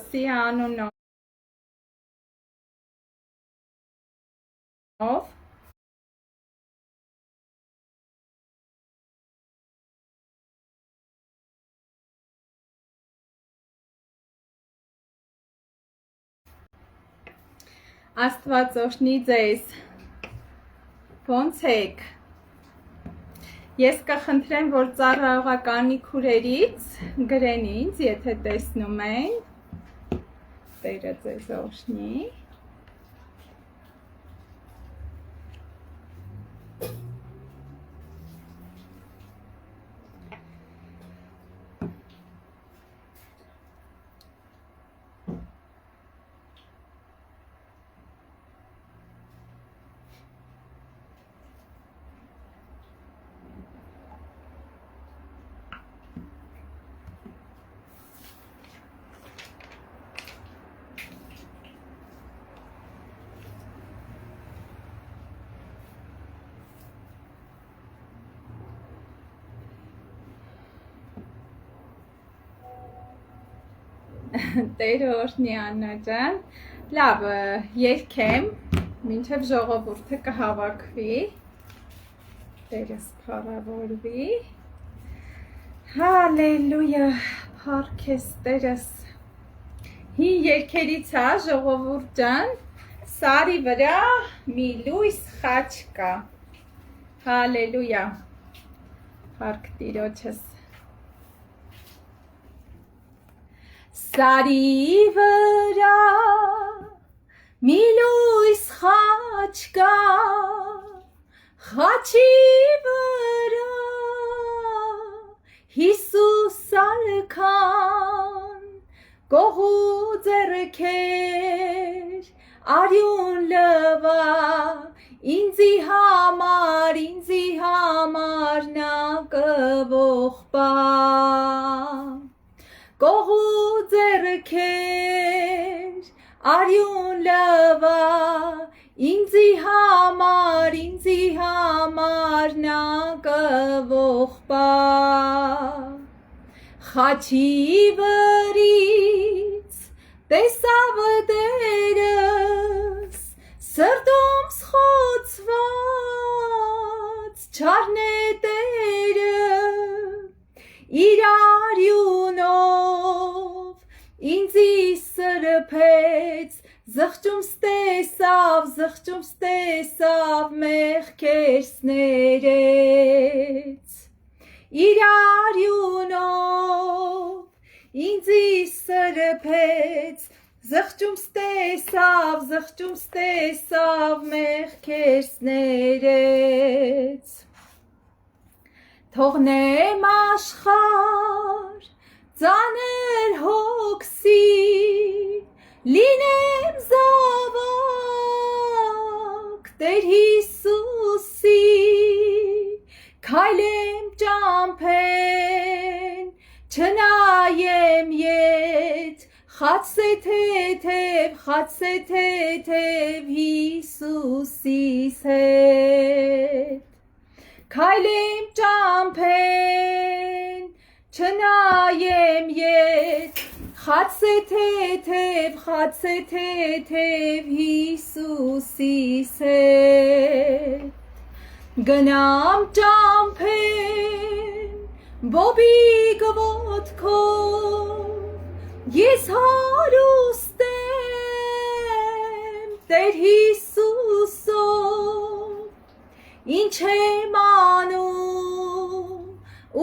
Քրիստոսի անունով Աստված օրհնի ձեզ, ո՞նց եք։ Ես կխնդրեմ, որ ծառայողականի քուրերից գրեն ինձ, եթե տեսնում են, Տերը ձեզ օրհնի։ Տերը օրհնի Աննա ջան, լավ, երգեմ, մինչև ժողովուրդը կհավաքվի, Տերս փառավորվի, հալելույա, փառք ես Տերս, հին երգերից հա ժողովուրդ ջան, սարի վրա մի լույս խաչ կա, հալելույա, փառք Տիրոջս։ Սարի վրա մի լույս խաչ կա, խաչի վրա Հիսուս արքան, կողու ձեռքեր, արյուն լվա, ինձի համար նա կողպա, կողու ձեռքեր, արյուն լվա, ինձի համար նա կողպա, խաչի վրից տեսավ Տերս, սրտոմս խոցված չարնե Տերը, իր արյունով ինձի սրբեց, զղջումս տեսավ մեղքերս ներեց, իր արյունով ինձի սրբեց, զղջումս տեսավ մեղքերս ներեց, թողնեմ աշխարհ ծանր հոգսի, լինեմ զավակ Տեր Հիսուսի, քայլեմ ճամփեն, չնայեմ ետ, խացե թեթև Հիսուսիս հետ, քայլեմ ճամփեն, չնայեմ ետ, խացե թեթև Հիսուսիս հետ, գնամ ճամփեն, բոբիկ ոտքով, ես հարուստ եմ Տեր Հիսուսով, ինչ եմ անում,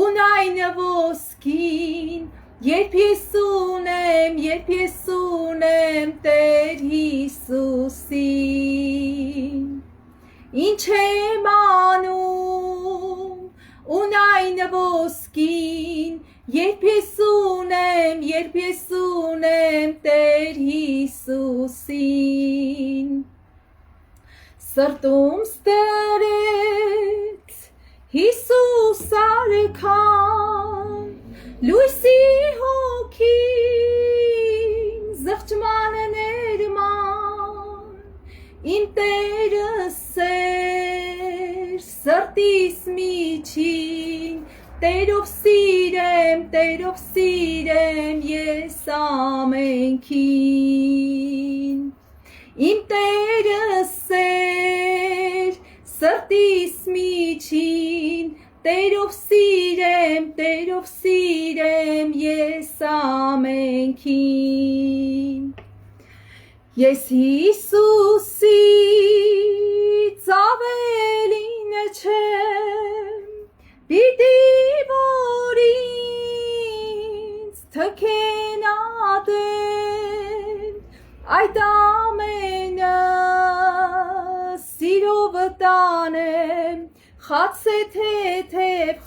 ունայն ոսկին, երբ ես ունեմ Տեր Հիսուսին, ինչ եմ անում, ունայն ոսկին, երբ ես ունեմ Տեր Հիսուսին, սրտումս դրեց Հիսուս արքան, լույսի հոգին, զղջման ներման, իմ Տերս էր, սրտիս միջին, Տերով սիրեմ, սիրեմ ես ամենքին Իմ Տերը սեր սրտիս միջին Տերով սիրեմ ես ամենքին Ես Հիսուսից ավելին չեմ Պիտի որ ինձ թքեն ատեն Այդ ամենը սիրով տանեմ Խացե թեթև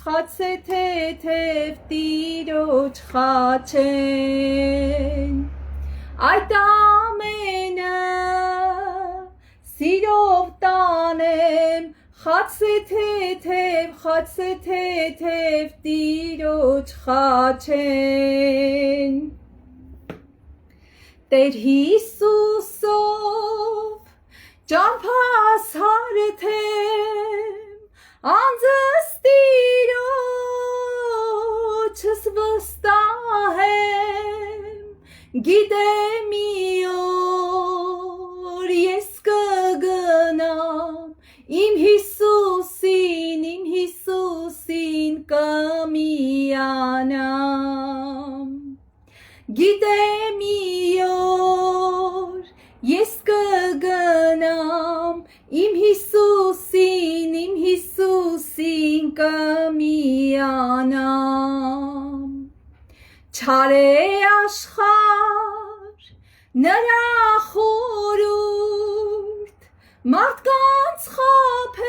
տիրոջ խաչեն Այդ ամենը սիրով տանեմ Խացե թեթև տիրոջ խաչեն Տեր Հիսուսով ճամփաս հարթեմ Անձս տիրոջս վստահեմ Գիտեմ մի օր ես կգնամ Իմ Հիսուսին կմիանամ Գիտեմ մի օր ես կգնամ Իմ Հիսուսին կմիանամ Չար է աշխարհ նրա խորհուրդ Մարդկանց խաբեց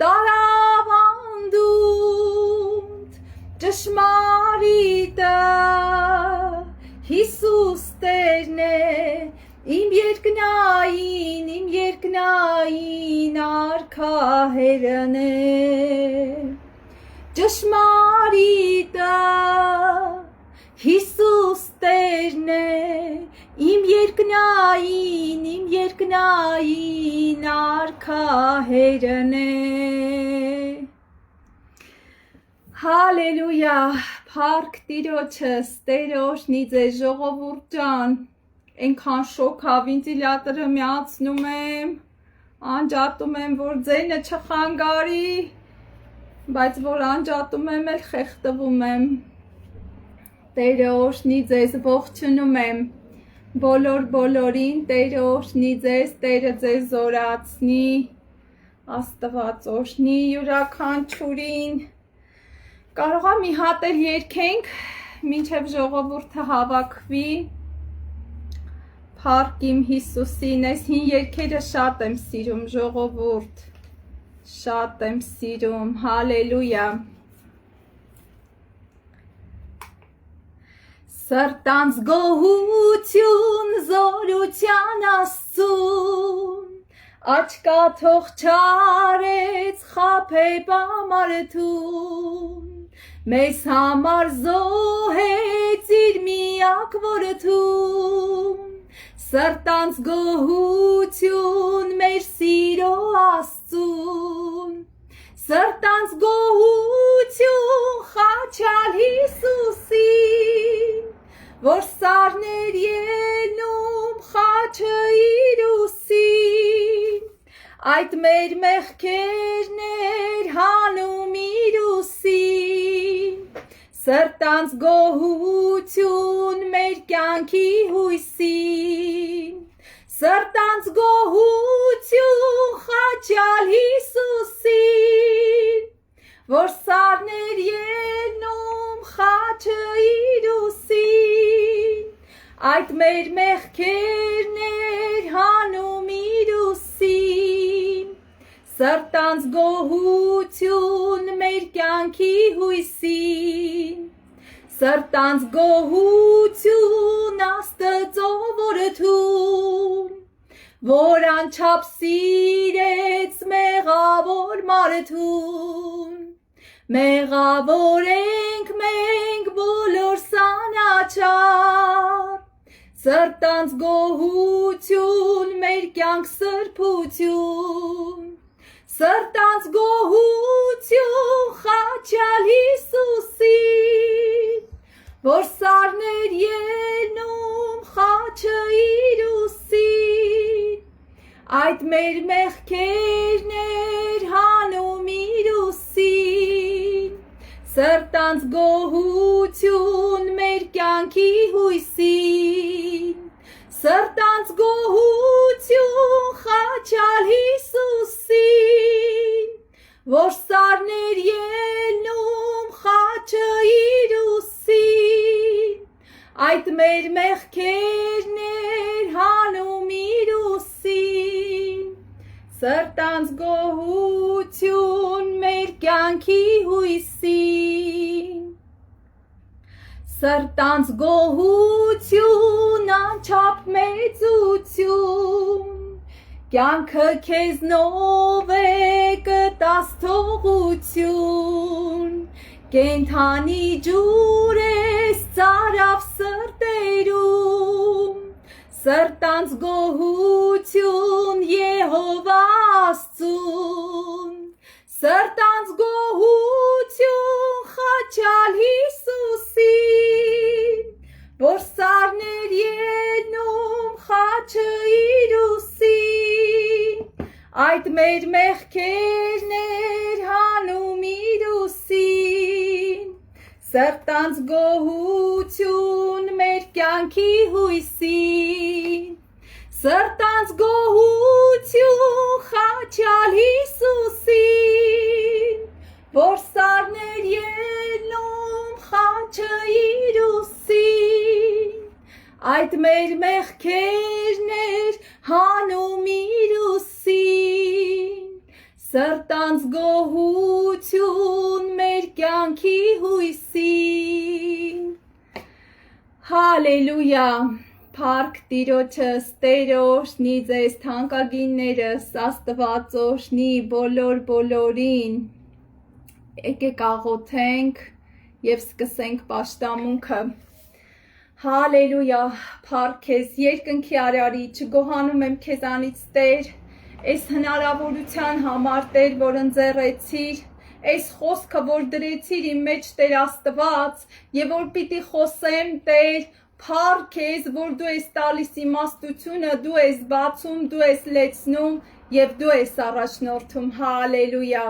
տարավ անդունդ Ճշմարիտը Հիսուս Տերն է Իմ երկնային արքահերն է Ճշմարիտը Հիսուս Տերն է Իմ երկնային արքահերն է Հալելույա Փառք Տիրոջս Տերը օրհնի ձեզ ժողովուրդ ջան Այնքան շոքավ վենտիլյատորը միացնում եմ անջատում եմ որ ձայնը չխանգարի բայց որ անջատում եմ էլ խեղդվում եմ Տերը օրհնի ձեզ ողջունում եմ բոլորին Տերը օրհնի ձեզ Տերը ձեզ զորացնի Աստված օրհնի յուրաքանչյուրին Կարող է մի հատ էլ երգենք մինչև ժողովուրդը հավաքվի Փառք իմ Հիսուսին այս հին երգերը շատ եմ սիրում ժողովուրդ Շատ եմ սիրում հալելույա Սրտանց գոհություն զորության Աստծուն Աչկա թող չարեց խաբեբամարդուն Մեզ համար զոհեց իր միակ որդուն Սրտանց գոհություն մեր սիրո Աստծուն Սրտանց գոհություն խաչալ Հիսուսին Որ սարներ ելնում խաչը իր ուսին Այդ մեր մեղքերն էր հանում իր ուսին Սրտանց գոհություն մեր կյանքի հույսին Սրտանց գոհություն խաչյալ Հիսուսին Որ սարներ ելնում խաչը իր ուսին Այդ մեր մեղքերն էր հանում իր ուսին Սրտանց գոհություն մեր կյանքի հույսին Սրտանց գոհություն Աստծո որդուն Որ անչափ սիրեց մեղավոր մարդուն Մեղավոր ենք մենք բոլոր սանաչար Սրտանց գոհություն մեր կյանք սրբություն Սրտանց գոհություն խաչալ Հիսուսին, որ սարներ ելնում խաչը իր ուսին, այդ մեր մեղքերներ հանում իր ուսին, սրտանց գոհություն մեր կյանքի հույսին, սրտանց գոհություն խաչալ Հիսուսին, որ սարներ ելնում խաչը իր ուսին, այդ մեր մեղքերներ հանում իր ուսին, սրտանց գոհություն մեր կյանքի հույսին, սրտանց գոհություն անչափ մեծություն, կյանքը քեզնով է կտաս թողություն, կենդանի ջուր ես ծարավ սրտերում, սրտանց գոհություն Եհովա Աստծուն, սրտանց գոհություն խաչալ Հիսուսին, որ սարներ ելնում խաչը իր ուսին, այդ մեր մեղքերներ հանում իր ուսին, սրտանց գոհություն մեր կյանքի հույսին, սրտանց գոհություն խաչալ Հիսուսին, որ սարներ ելնում խաչը իր ուսին, այդ մեր մեղքերներ հանում իր ուսին, սրտանց գոհություն մեր կյանքի հույսին, հալելույա, Փառք Տիրոջս, Տեր օրհնի ձեզ թանկագիններս, Աստված օրհնի բոլորին, եկեք աղոթենք և սկսենք պաշտամունքը, հալելույա, Փառք քեզ երկնքի արարիչ, գոհանում եմ քեզանից Տեր, այս հնարավորության համար Տեր, որ ընձեռեցիր, այս խոսքը, որ դրեցիր իմ մեջ Տեր Աստված, և որ պիտի խոսեմ Տեր, Փառք քեզ, որ դու ես տալիս իմաստությունը, դու ես բացում, դու ես լեցնում և դու ես առաջնորդում, հալելույա,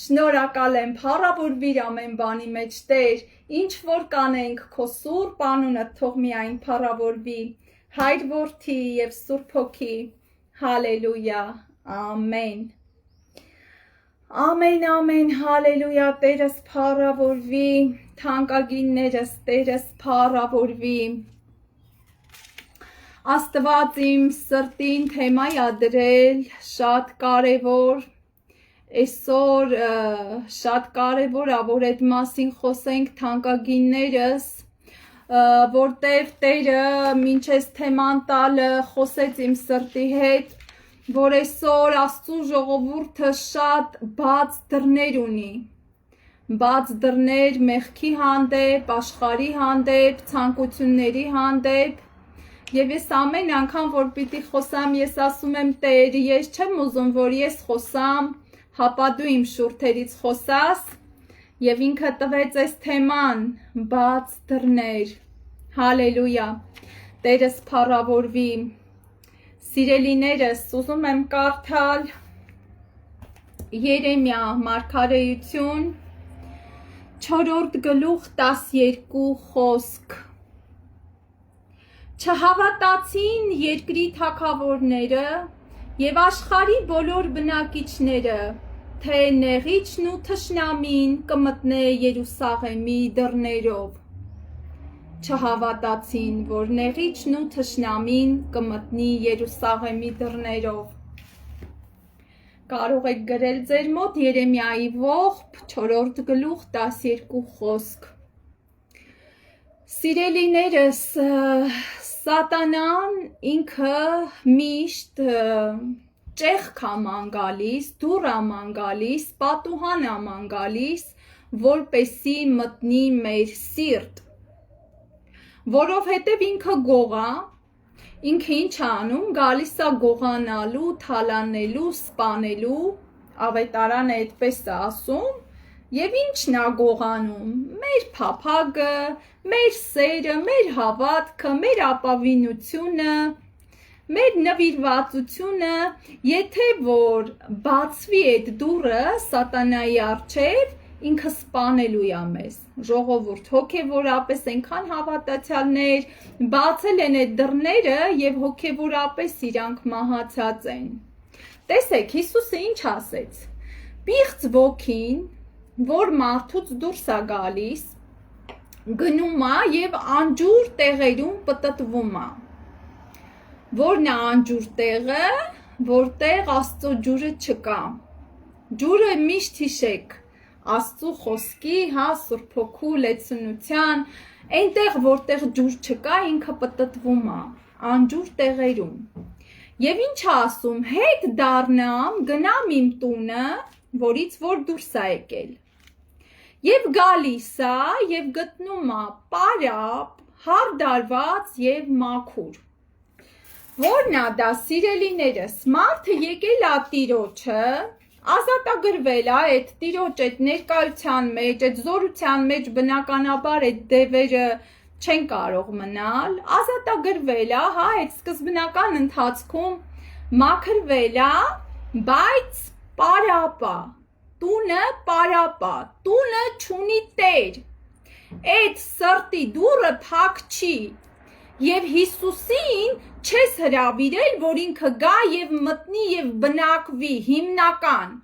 շնորհակալ եմ, փառավորվիր ամեն բանի մեջ Տեր, ինչ որ կանենք քո սուրբ անունը թող միայն փառավորվի, Հայր Որդի և Սուրբ Հոգի, հալելույա, ամեն, ամեն, ամեն, հալելույա, Տերս փառավորվի, թանկագիններս Տերս փառավորվի, Աստված իմ սրտին թեմայա դրել շատ կարևոր, այսօր շատ կարևոր է, որ այդ մասին խոսենք թանկագիններս, որտեղ Տերը մինչ այս թեման տալը խոսեց իմ սրտի հետ, որ այսօր Աստծու ժողովուրդը շատ բաց դռներ ունի, բաց դռներ մեղքի հանդեպ, աշխարհի հանդեպ, ցանկությունների հանդեպ, Եվ ես ամեն անգամ, որ պիտի խոսամ, ես ասում եմ Տեր, ես չեմ ուզում, որ ես խոսամ, հապա դու իմ շուրթերից խոսաս, և ինքը տվեց այս թեման, բաց դռներ, հալելույա, Տերս փառավորվի, սիրելիներս, ուզում եմ կարդալ Երեմիա մարգարեություն, 4-րդ գլուխ 12 խոսք, Չհավատացին երկրի թագավորները և աշխարհի բոլոր բնակիչները, թե նեղիչն ու թշնամին կմտնե Երուսաղեմի դռներով։ Չհավատացին, որ նեղիչն ու թշնամին կմտնի Երուսաղեմի դռներով։ Կարող եք գրել ձեր մոտ Երեմիայի ողբ 4-րդ գլուխ 12 խոսք։ Սիրելիներս, Սատանան ինքը միշտ ճեղք աման գալիս, դուռ աման գալիս, պատուհան աման գալիս, որպեսի մտնի մեր սիրտ, որովհետև ինքը գողա, ինքը ինչ անում, գալիս է գողանալու, թալանելու, սպանելու, ավետարանը այդպես է ասում, եւ ինչն է գողանում, մեր փափագը, մեր սերը, մեր հավատքը, մեր ապավինությունը, մեր նվիրվածությունը, եթե որ բացվի այդ դուռը սատանայի առջև, ինքը սպանելու է մեզ, ժողովուրդ, հոգևորապես այնքան հավատացյալներ բացել են այդ դռները եւ հոգևորապես իրանք մահացած են։ Տեսեք, Հիսուսը ինչ ասեց. Պիղծ ոգին, որ մարդուց դուրս է գալիս, գնում է եւ անջուր տեղերում պտտվում է։ Որն է անջուր տեղը, որտեղ Աստծո ջուրը չկա։ Ջուրը միշտ հիշեք Աստծո խոսքի, Սուրբ Հոգու լեցունության, այնտեղ որտեղ ջուր չկա, ինքը պտտվում է, անջուր տեղերում։ Եվ ինչ ասում, հետ դառնամ, գնամ իմ տունը, որից որ դուրս է եկել։ Եվ գալիս է եւ գտնում է պարապ, հարդարված եւ մաքուր։ Որն է դա, սիրելիներս, մարդը եկել է Տիրոջը, ազատագրվել է այդ Տիրոջ այդ ներկայության մեջ, այդ զորության մեջ բնականաբար այդ դևերը չեն կարող մնալ, ազատագրվել է, այդ սկզբնական ընթացքում մաքրվել է, բայց պարապ է, տունը պարապ է, տունը չունի տեր, այդ սրտի դուռը փակ չի, եւ Հիսուսին չես հրավիրել, որ ինքը գա եւ մտնի եւ բնակվի, հիմնական,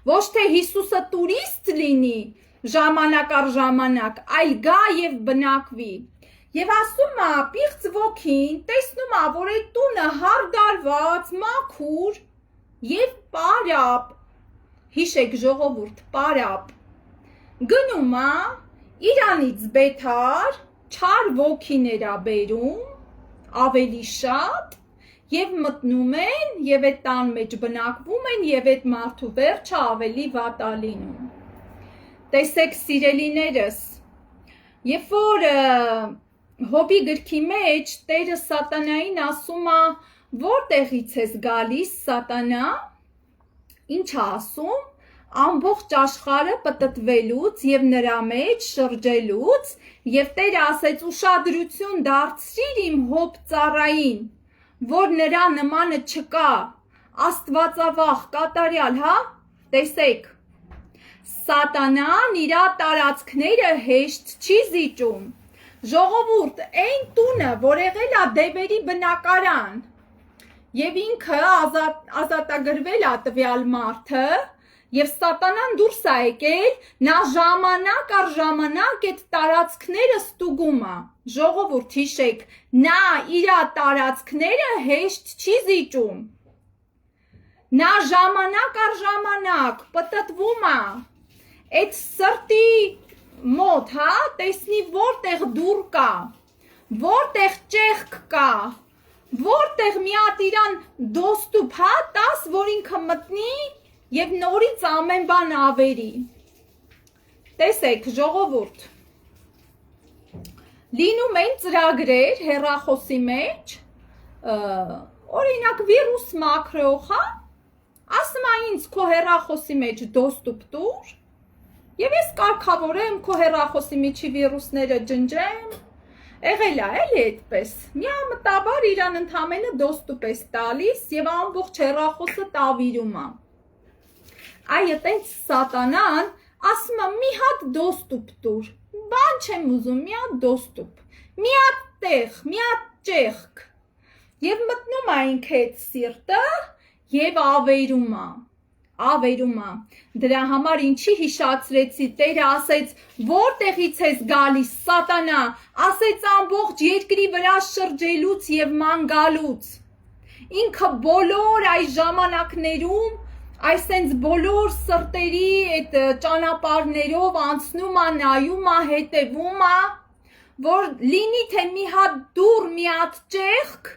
ոչ թե Հիսուսը տուրիստ լինի ժամանակ առ ժամանակ, այլ գա եւ բնակվի։ Եվ ասում է, պիղծ ոգին տեսնում է, որ այդ տունը հարդարված, մաքուր եւ պարապ, հիշեք ժողովուրդ, պարապ, գնում է, իրանից բեթար, չար ոգիներ է բերում, ավելի շատ, եւ մտնում են, եւ այդ տան մեջ բնակվում են, եւ այդ մարդու վերջը ավելի վատ է լինում։ Տեսեք սիրելիներս, երբ որ Հոբի գրքի մեջ Տերը սատանային ասում է, որտեղից ես գալիս սատանա, ինչ է ասում, ամբողջ աշխարհը պտտվելուց եւ նրա մեջ շրջելուց եւ Տերը ասեց ուշադրություն դարձրիր իմ Հոբ ծառային, որ նրա նմանը չկա, աստվածավախ, կատարյալ, տեսեք, սատանան իրա տարածքները հեշտ չի զիջում, ժողովուրդ, այն տունը, որ եղել է դևերի բնակարան եւ ինքը ազատագրվել է տվյալ մարդը եւ սատանան դուրս է եկել, նա ժամանակ առ ժամանակ այդ տարածքները ստուգում է, ժողովուրդ հիշեք, նա իր տարածքները հեշտ չի զիջում, նա ժամանակ առ ժամանակ պտտվում է, այդ սրտի մոտ, տեսնի որտեղ դուռ կա, որտեղ ճեղք կա, որտեղ մի հատ իրան դոստուփ, տաս, որ ինքը մտնի եւ նորից ամեն բան ավերի։ Տեսեք, ժողովուրդ, լինում են ծրագրեր հեռախոսի մեջ, օրինակ վիրուս մաքրող, ասում է ինձ քո հեռախոսի մեջ դոստուփ տուր, եւ ես կարգավորեմ քո հեռախոսի միջի վիրուսները ջնջեմ, եղել է էլի այդպես, միամտաբար իրան ընդամենը դոստուփ ես տալիս եւ ամբողջ հեռախոսը տավիրում է։ Այ այտենց սատանան ասում է մի հատ դոստուփ տուր, բան չեմ ուզում, մի հատ դոստուփ, մի հատ տեղ, մի հատ ճեղք, եւ մտնում է ինքը այդ սիրտը եւ ավերում է, դրա համար ինչի հիշացրեցի, Տերը ասեց, որտեղից ես գալիս սատանա, ասեց ամբողջ երկրի վրա շրջելուց եւ ման գալուց, ինքը բոլոր այս ժամանակներում այսենց բոլոր սրտերի այդ ճանապարհներով անցնում է, նայում է, հետևում է, որ լինի թե մի հատ դուռ, մի հատ ճեղք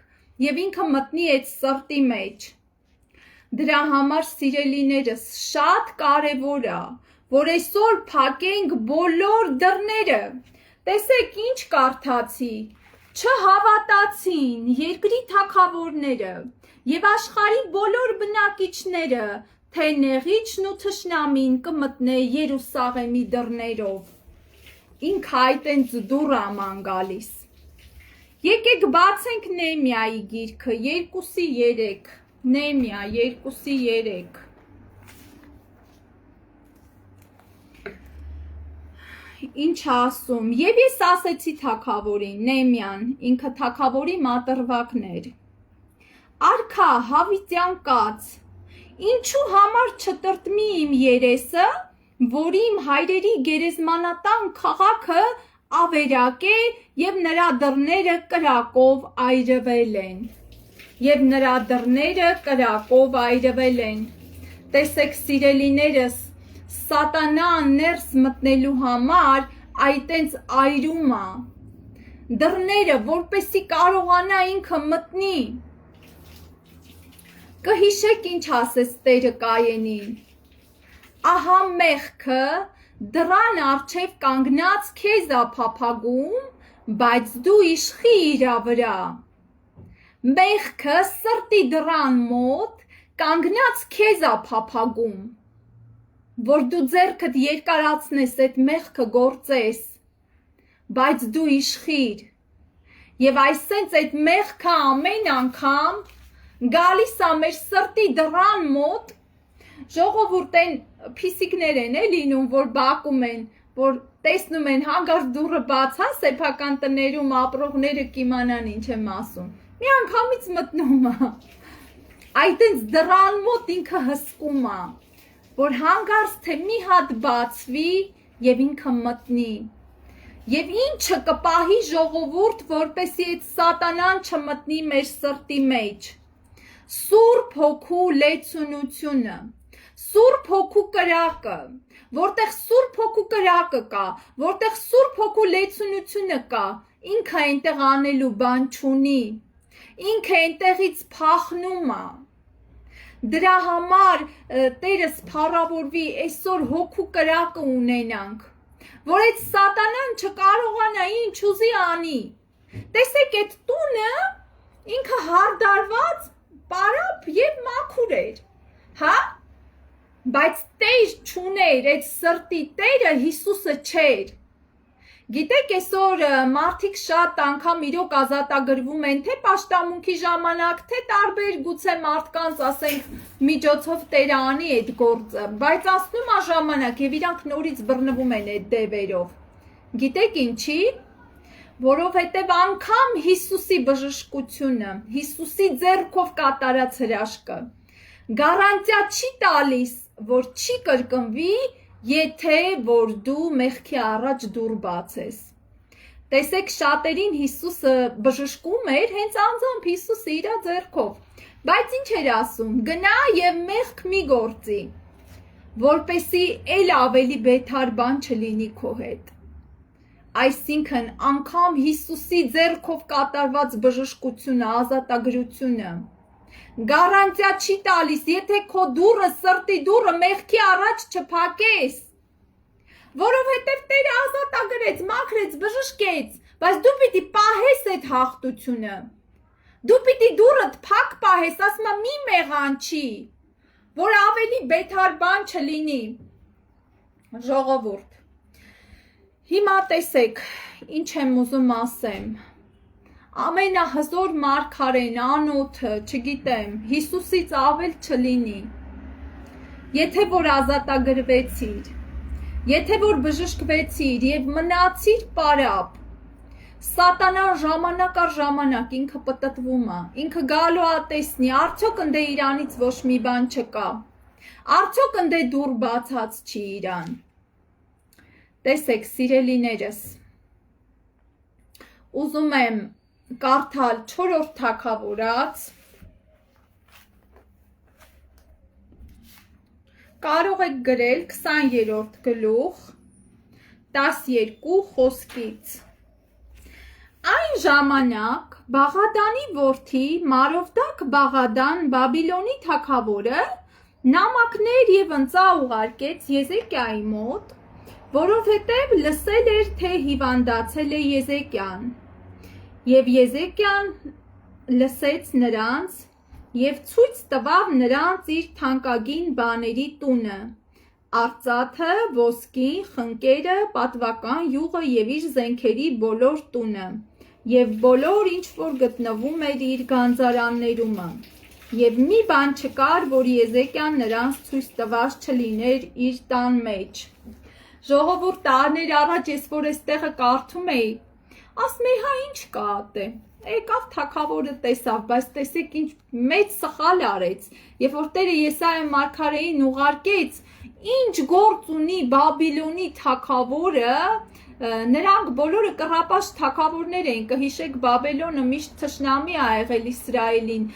եւ ինքը մտնի այդ սրտի մեջ։ Դրա համար սիրելիներս շատ կարևոր է, որ այսօր փակենք բոլոր դռները։ Տեսեք ինչ կարդացի, չհավատացին երկրի թագավորները եւ աշխարհի բոլոր բնակիչները, թե նեղիչն ու թշնամին կմտնե Երուսաղեմի դռներով։ Ինքը այտենց դուռ աման գալիս։ Եկեք բացենք Նեհեմիայի գիրքը 2:3, Նեհեմիա 2:3։ Ինչ ասում, եւ ես ասեցի թագավորին, Նեհեմիան, ինքը թագավորի մատրվակն էր, արքա հավիտյան կաց, ինչու համար չտրտմի իմ երեսը, որ իմ հայրերի գերեզմանատան քաղաքը ավերակ է եւ նրա դռները կրակով այրվել են, եւ նրա դռները կրակով այրվել են։ Տեսեք սիրելիներս, Սատանան ներս մտնելու համար այտենց այրում է դռները, որպեսի կարողանա ինքը մտնի։ Կհիշեք ինչ ասեց Տերը Կայենին. ահա մեղքը դռան առջև կանգնած քեզ ա փափագում, բայց դու իշխի իրա վրա։ Մեղքը սրտի դռան մոտ կանգնած քեզ ա փափագում, որ դու ձեռքդ երկարացնես այդ մեղքը գործես, բայց դու իշխիր։ Եվ այսենց այդ մեղքը ամեն անգամ գալիս ա մեր սրտի դռան մոտ, ժողովուրդ են փիսիկներ են լինում, որ բակում են, որ տեսնում են հանկարծ դուռը բաց է, սեփական տներում ապրողները կիմանան ինչ եմ ասում։ Մի անգամից մտնում է։ Այտենց դռան մոտ ինքը հսկում է, որ հանկարծ թե մի հատ բացվի եւ ինքը մտնի։ Եվ ինչը կպահի ժողովուրդ, որպեսի այդ սատանան չմտնի մեր սրտի մեջ։ Սուրբ Հոգու լեցունությունը, Սուրբ Հոգու կրակը, որտեղ Սուրբ Հոգու կրակը կա, որտեղ Սուրբ Հոգու լեցունությունը կա, ինքը այնտեղ անելու բան չունի, ինքը այնտեղից փախնում է։ Դրա համար Տերս փառավորվի, այսօր հոգու կրակը ունենանք, որ այդ սատանան չկարողանա ինչ ուզի անի։ Տեսեք այդ տունը ինքը հարդարված, պարապ եւ մաքուր էր, հա? Բայց Տեր չուներ, այդ սրտի Տերը Հիսուսը չէր։ Գիտեք, այսօր մարդիկ շատ անգամ իրոք ազատագրվում են, թե պաշտամունքի ժամանակ, թե տարբեր գուցե մարդկանց, ասենք, միջոցով Տերը անի այդ գործը, բայց անցնում է ժամանակ եւ իրանք նորից բռնվում են այդ դևերով։ Գիտեք ինչի? Որովհետեւ անգամ Հիսուսի բժշկությունը, Հիսուսի ձեռքով կատարած հրաշքը գարանտիա չի տալիս, որ չի կրկնվի, եթե որ դու մեղքի առաջ դուռ բացես։ Տեսեք, շատերին Հիսուսը բժշկում էր հենց անձամբ Հիսուսը իր ձեռքով, բայց ինչ էր ասում, գնա եւ մեղք մի գործի, որպեսի էլ ավելի բեթար բան չլինի քո հետ։ Այսինքն անգամ Հիսուսի ձեռքով կատարված բժշկությունը, ազատագրությունը գարանտիա չի տալիս, եթե քո դուռը, սրտի դուռը մեղքի առաջ չփակես, որովհետև Տերը ազատագրեց, մաքրեց, բժշկեց, բայց դու պիտի պահես այդ հաղթությունը, դու պիտի դուռդ փակ պահես, ասում եմ մի մեղանչի, որ ավելի բեթար բան չլինի։ Ժողովուրդ, հիմա տեսեք, ինչ եմ ուզում ասեմ, ամենահզոր մարգարեն, անոթը, չգիտեմ, Հիսուսից ավել չլինի, եթե որ ազատագրվեցիր, եթե որ բժշկվեցիր եւ մնացիր պարապ, սատանան ժամանակ առ ժամանակ ինքը պտտվում է, ինքը գալու է տեսնի, արդյոք ընդ իրանից ոչ մի բան չկա, արդյոք ընդ դուռ բացած չի իրան։ Տեսեք, սիրելիներս, ուզում եմ կարդալ 4-րդ թագավորաց, կարող եք գրել 20-րդ գլուխ 12 խոսքից։ Այն ժամանակ Բաղադանի որդի Մարովդակ Բաղադան Բաբիլոնի թագավորը նամակներ եւ ընծա ուղարկեց Եզեկիայի մոտ, որովհետև լսել էր, թե հիվանդացել է Եզեկիան, եւ Եզեկիան լսեց նրանց եւ ցույց տվավ նրանց իր թանկագին բաների տունը, արծաթը, ոսկին, խնկերը, պատվական յուղը եւ իր զենքերի բոլոր տունը, եւ բոլոր ինչ որ գտնվում էր իր գանձարաններումը, եւ մի բան չկար, որ Եզեկիան նրանց ցույց տված չլիներ իր տան մեջ։ Ժողովուրդ տարիներ առաջ ես որ այստեղը կարդում էի, ասում էի, հա ինչ կա ատե։ Եկավ թագավորը տեսավ, բայց տեսեք ինչ մեծ սխալ արեց, երբ որ Տերը Եսայիա մարգարեին ուղարկեց, ինչ գործ ունի Բաբիլոնի թագավորը, նրանք բոլորը կռապաշտ թագավորներ էին, կհիշեք Բաբելոնը միշտ թշնամի ա եղել Իսրայելին,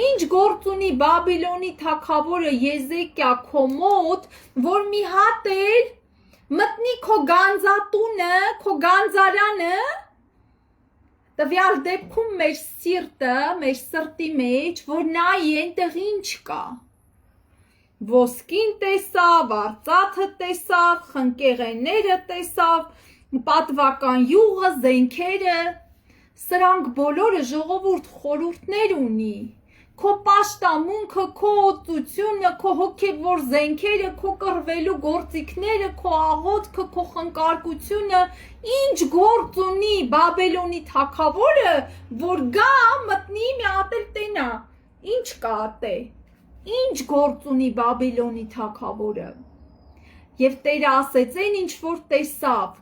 ինչ գործ ունի Բաբիլոնի թագավորը Եզեկիա քո մոտ, որ մի հատ էլ մտնի քո գանձատունը, քո գանձարանը, տվյալ դեպքում մեր սիրտը, մեր սրտի մեջ, որ նայի այնտեղ ինչ կա։ Ոսկին տեսավ, արծաթը տեսավ, խնկեղենները տեսավ, պատվական յուղը, զենքերը, սրանք բոլորը ժողովուրդ խորհուրդներ ունի։ Քո պաշտամունքը, քո օծությունը, քո հոգևոր զենքերը, քո կռվելու գործիքները, քո աղոթքը, քո խնկարկությունը, ինչ գործ ունի Բաբելոնի թագավորը, որ գա մտնի մի հատ էլ տենա, ինչ կա ատե, ինչ գործ ունի Բաբելոնի թագավորը։ Եվ Տերը ասեց այն ինչ որ տեսավ,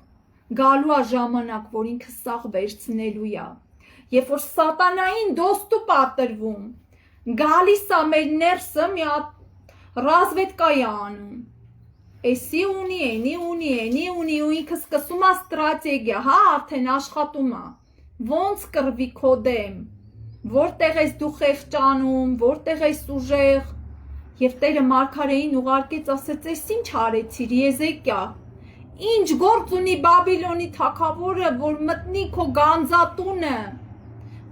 գալու է ժամանակ, որ ինքը սաղ վերցնելու է, երբ որ սատանային դոստու պատրվում, գալիս է մեր ներսը մի հատ ռազվետկայի անում, էսի ունի, էնի ունի, ու ինքը սկսում է ստրատեգիա, հա, արդեն աշխատում է, ոնց կռվի քո դեմ, որտեղ ես դու խեղճանում, որտեղ ես ուժեղ, եւ Տերը մարգարեին ուղարկեց, ասեց, էս ինչ արեցիր, Եզեկիա, ինչ գործ ունի Բաբիլոնի թագավորը, որ մտնի քո գանձատունը,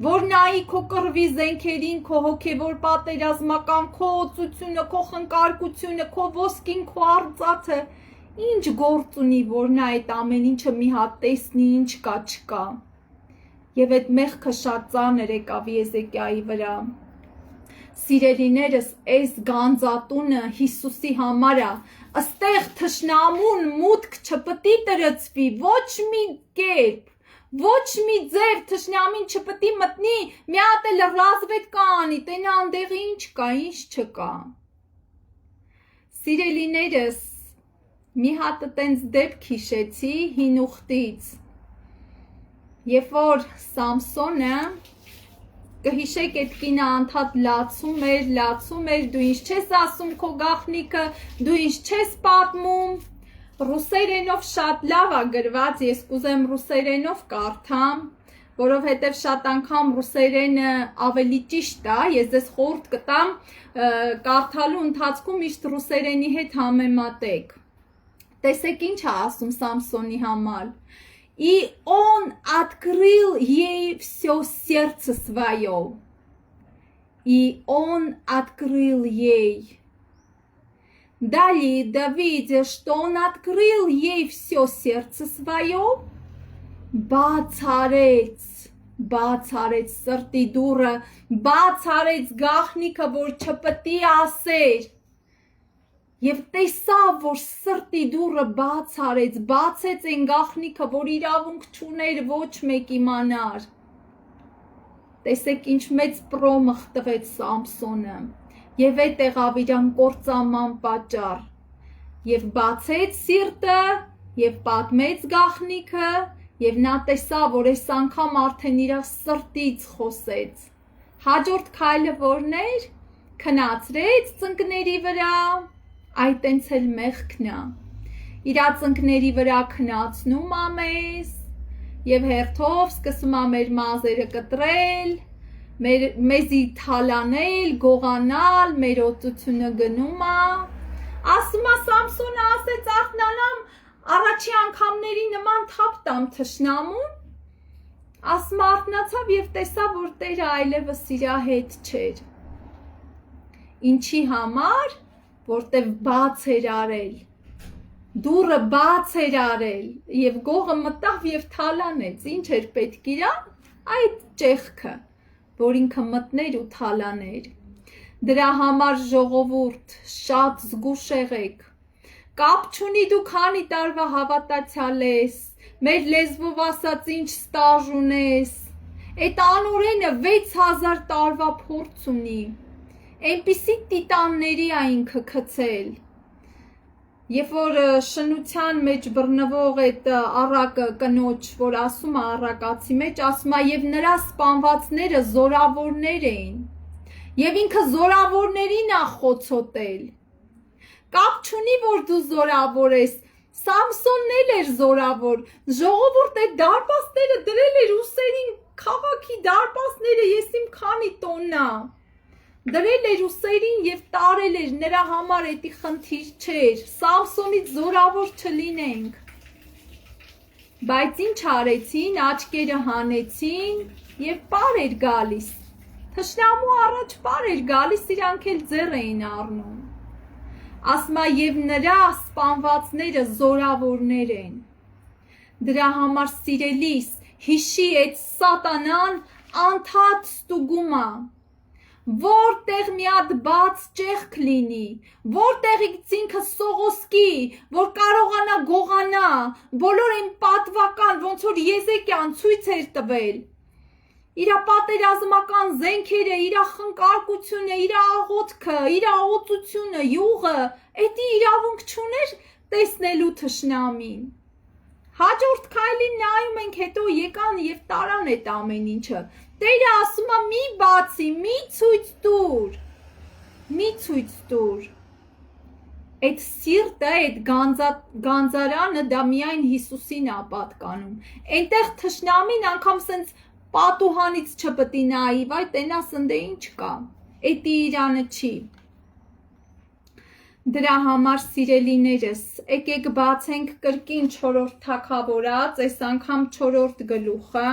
որ նայի քո կռվի զենքերին, քո հոգևոր պատերազմական, քո օծությունը, քո խնկարկությունը, քո ոսկին, քո արծաթը, ինչ գործ ունի, որ նա այդ ամեն ինչը մի հատ տեսնի, ինչ կա, չկա։ Եվ այդ մեղքը շատ ծանր եկավ Եզեկիայի վրա։ Սիրելիներս, այս գանձատունը Հիսուսի համար է, ըստեղ թշնամուն մուտք չպետք է տրծվի, ոչ մի կերպ, ոչ մի ձև թշնամին չպետք է մտնի, մի հատ էլ ռազվետկա անի, տենա անդեղի ինչ կա, ինչ չկա։ Սիրելիներս, մի հատ տենց դեպք հիշեցի հին ուխտից, երբ որ Սամսոնը, կհիշեք այդ կինը անդադ լացում էր, դու ինչ չես ասում քո գաղտնիքը, դու ինչ չես պատմում, ռուսերենով շատ լավ է գրված, ես կուզեմ ռուսերենով կարդամ, որովհետև շատ անգամ ռուսերենը ավելի ճիշտ է, ես ձեզ խորհուրդ կտամ կարդալու ընթացքում միշտ ռուսերենի հետ համեմատեք։ Տեսեք ինչ է ասում Սամսոնի համար. И он открыл ей все сердце свое. И он открыл ей. Далее, да видя, что он открыл ей все сердце свое, բացարեց սրտի դուռը, բացարեց գաղտնիքը, որ չպետք է ասեր, եւ տեսավ, որ սրտի դուռը բացեց այն գաղտնիքը, որ իրավունք չուներ ոչ մեկ իմանար։ Տեսեք ինչ մեծ պրոմխ տվեց Սամսոնը, եւ այդ եղավ իրան կործանման պատճառ, եւ բացեց սիրտը, եւ պատմեց գաղտնիքը, եւ նա տեսավ, որ այս անգամ արդեն իր սրտից խոսեց։ Հաջորդ քայլը որն էր, քնացրեց ծնկների վրա, այդ տենց էլ մեղքն է, իրա ծնկների վրա քնացնում ա մեզ, եւ հերթով սկսում ա մեր մազերը կտրել, մեզի թալանել, գողանալ, մեր օծությունը գնում ա, ասում ա Սամսոնը ասեց արթնանամ, առաջի անգամների նման թափ տամ թշնամուն, ասում արթնացավ եւ տեսավ, որ Տերը այլևս իրա հետ չէր։ Ինչի համար, որտեվ բաց էր արել, դուռը բաց էր արել եւ գողը մտավ եւ թալանեց, ինչ էր պետք իրան, այդ ճեղքը, որ ինքը մտներ ու թալաներ։ Դրա համար ժողովուրդ շատ զգուշ եղեք։ Կապ չունի դու քանի տարվա հավատացյալ ես, մեր լեզվով ասած ինչ ստաժ ունես, այդ անօրենը 6000 տարվա փորձ ունի, այնպիսի տիտանների ա ինքը գցել։ Երբ որ շնության մեջ բռնվող այդ առակը կնոջ, որ ասում է առակացի մեջ, ասում է եւ նրա սպանվածները զորավորներ էին, եւ ինքը զորավորներին ա խոցոտել։ Կապ չունի, որ դու զորավոր ես, Սամսոնն էլ էր զորավոր, ժողովուրդ այդ դարպասները դրել էր ուսերին, քաղաքի դարպասները ես իմ քանի տոննա, դրել էր ուսերին եւ տարել էր, նրա համար էդի խնդիր չէր, Սամսոնից զորավոր չլինենք, բայց ինչ արեցին, աչքերը հանեցին եւ պար էր գալիս, թշնամու առաջ պար էր գալիս, իրանք էլ ձեռ էին առնում, ասմա եւ նրա սպանվածները զորավորներ են, դրա համար սիրելիս, հիշի այդ սատանան անդադ ստուգում է, որտեղ մի հատ բաց ճեղք լինի, որտեղից ինքը սողոսկի, որ կարողանա գողանա, բոլոր այն պատվական, ոնց որ Եզեկիան ցույց էր տվել, իրա պատերազմական զենքերը, իրա խնկարկությունը, իրա աղոթքը, իրա աղոթությունը, յուղը, էդի իրավունք չուներ տեսնելու թշնամին։ Հաջորդ քայլին նայում ենք, հետո եկան եւ տարան այդ ամեն ինչը։ Տերը ասում է՝ մի բացի, մի ցույց տուր։ Մի ցույց տուր։ Այդ սիրտը, այդ գանձարանը դա միայն Հիսուսին է պատկանում։ Այնտեղ թշնամին անգամ սենց պատուհանից չպետք է նայի, վայ տենա սնդե ինչ կա։ Էդի իրանը չի։ Դրա համար սիրելիներս, եկեք բացենք կրկին 4-րդ թագավորած, այս անգամ 4-րդ գլուխը։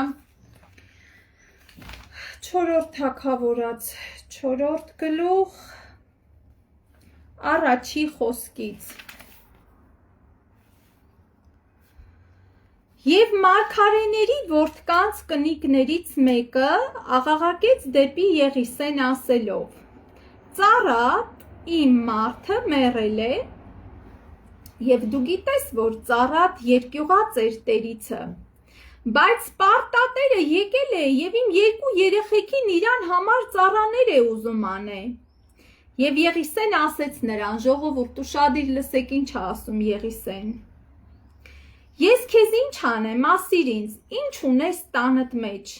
4-րդ թագավորած, 4-րդ գլուխ, առաջի խոսքից։ Եվ մարգարեների որդկանց կնիկներից մեկը աղաղակեց դեպի Եղիսեն ասելով. ծառատ իմ մարդը մեռել է, եւ դու գիտես, որ ծառատ երկյուղած էր տերիցը, բայց պարտատերը եկել է եւ իմ երկու երեխեքին իրան համար ծառաներ է ուզում անե։ Եվ Եղիսեն ասեց նրան, ժողովուրդ ուշադիր լսեք ինչ ասում Եղիսեն. Ես քեզ ինչ անեմ, ասիր ինձ, ինչ ունես տանդ մեջ։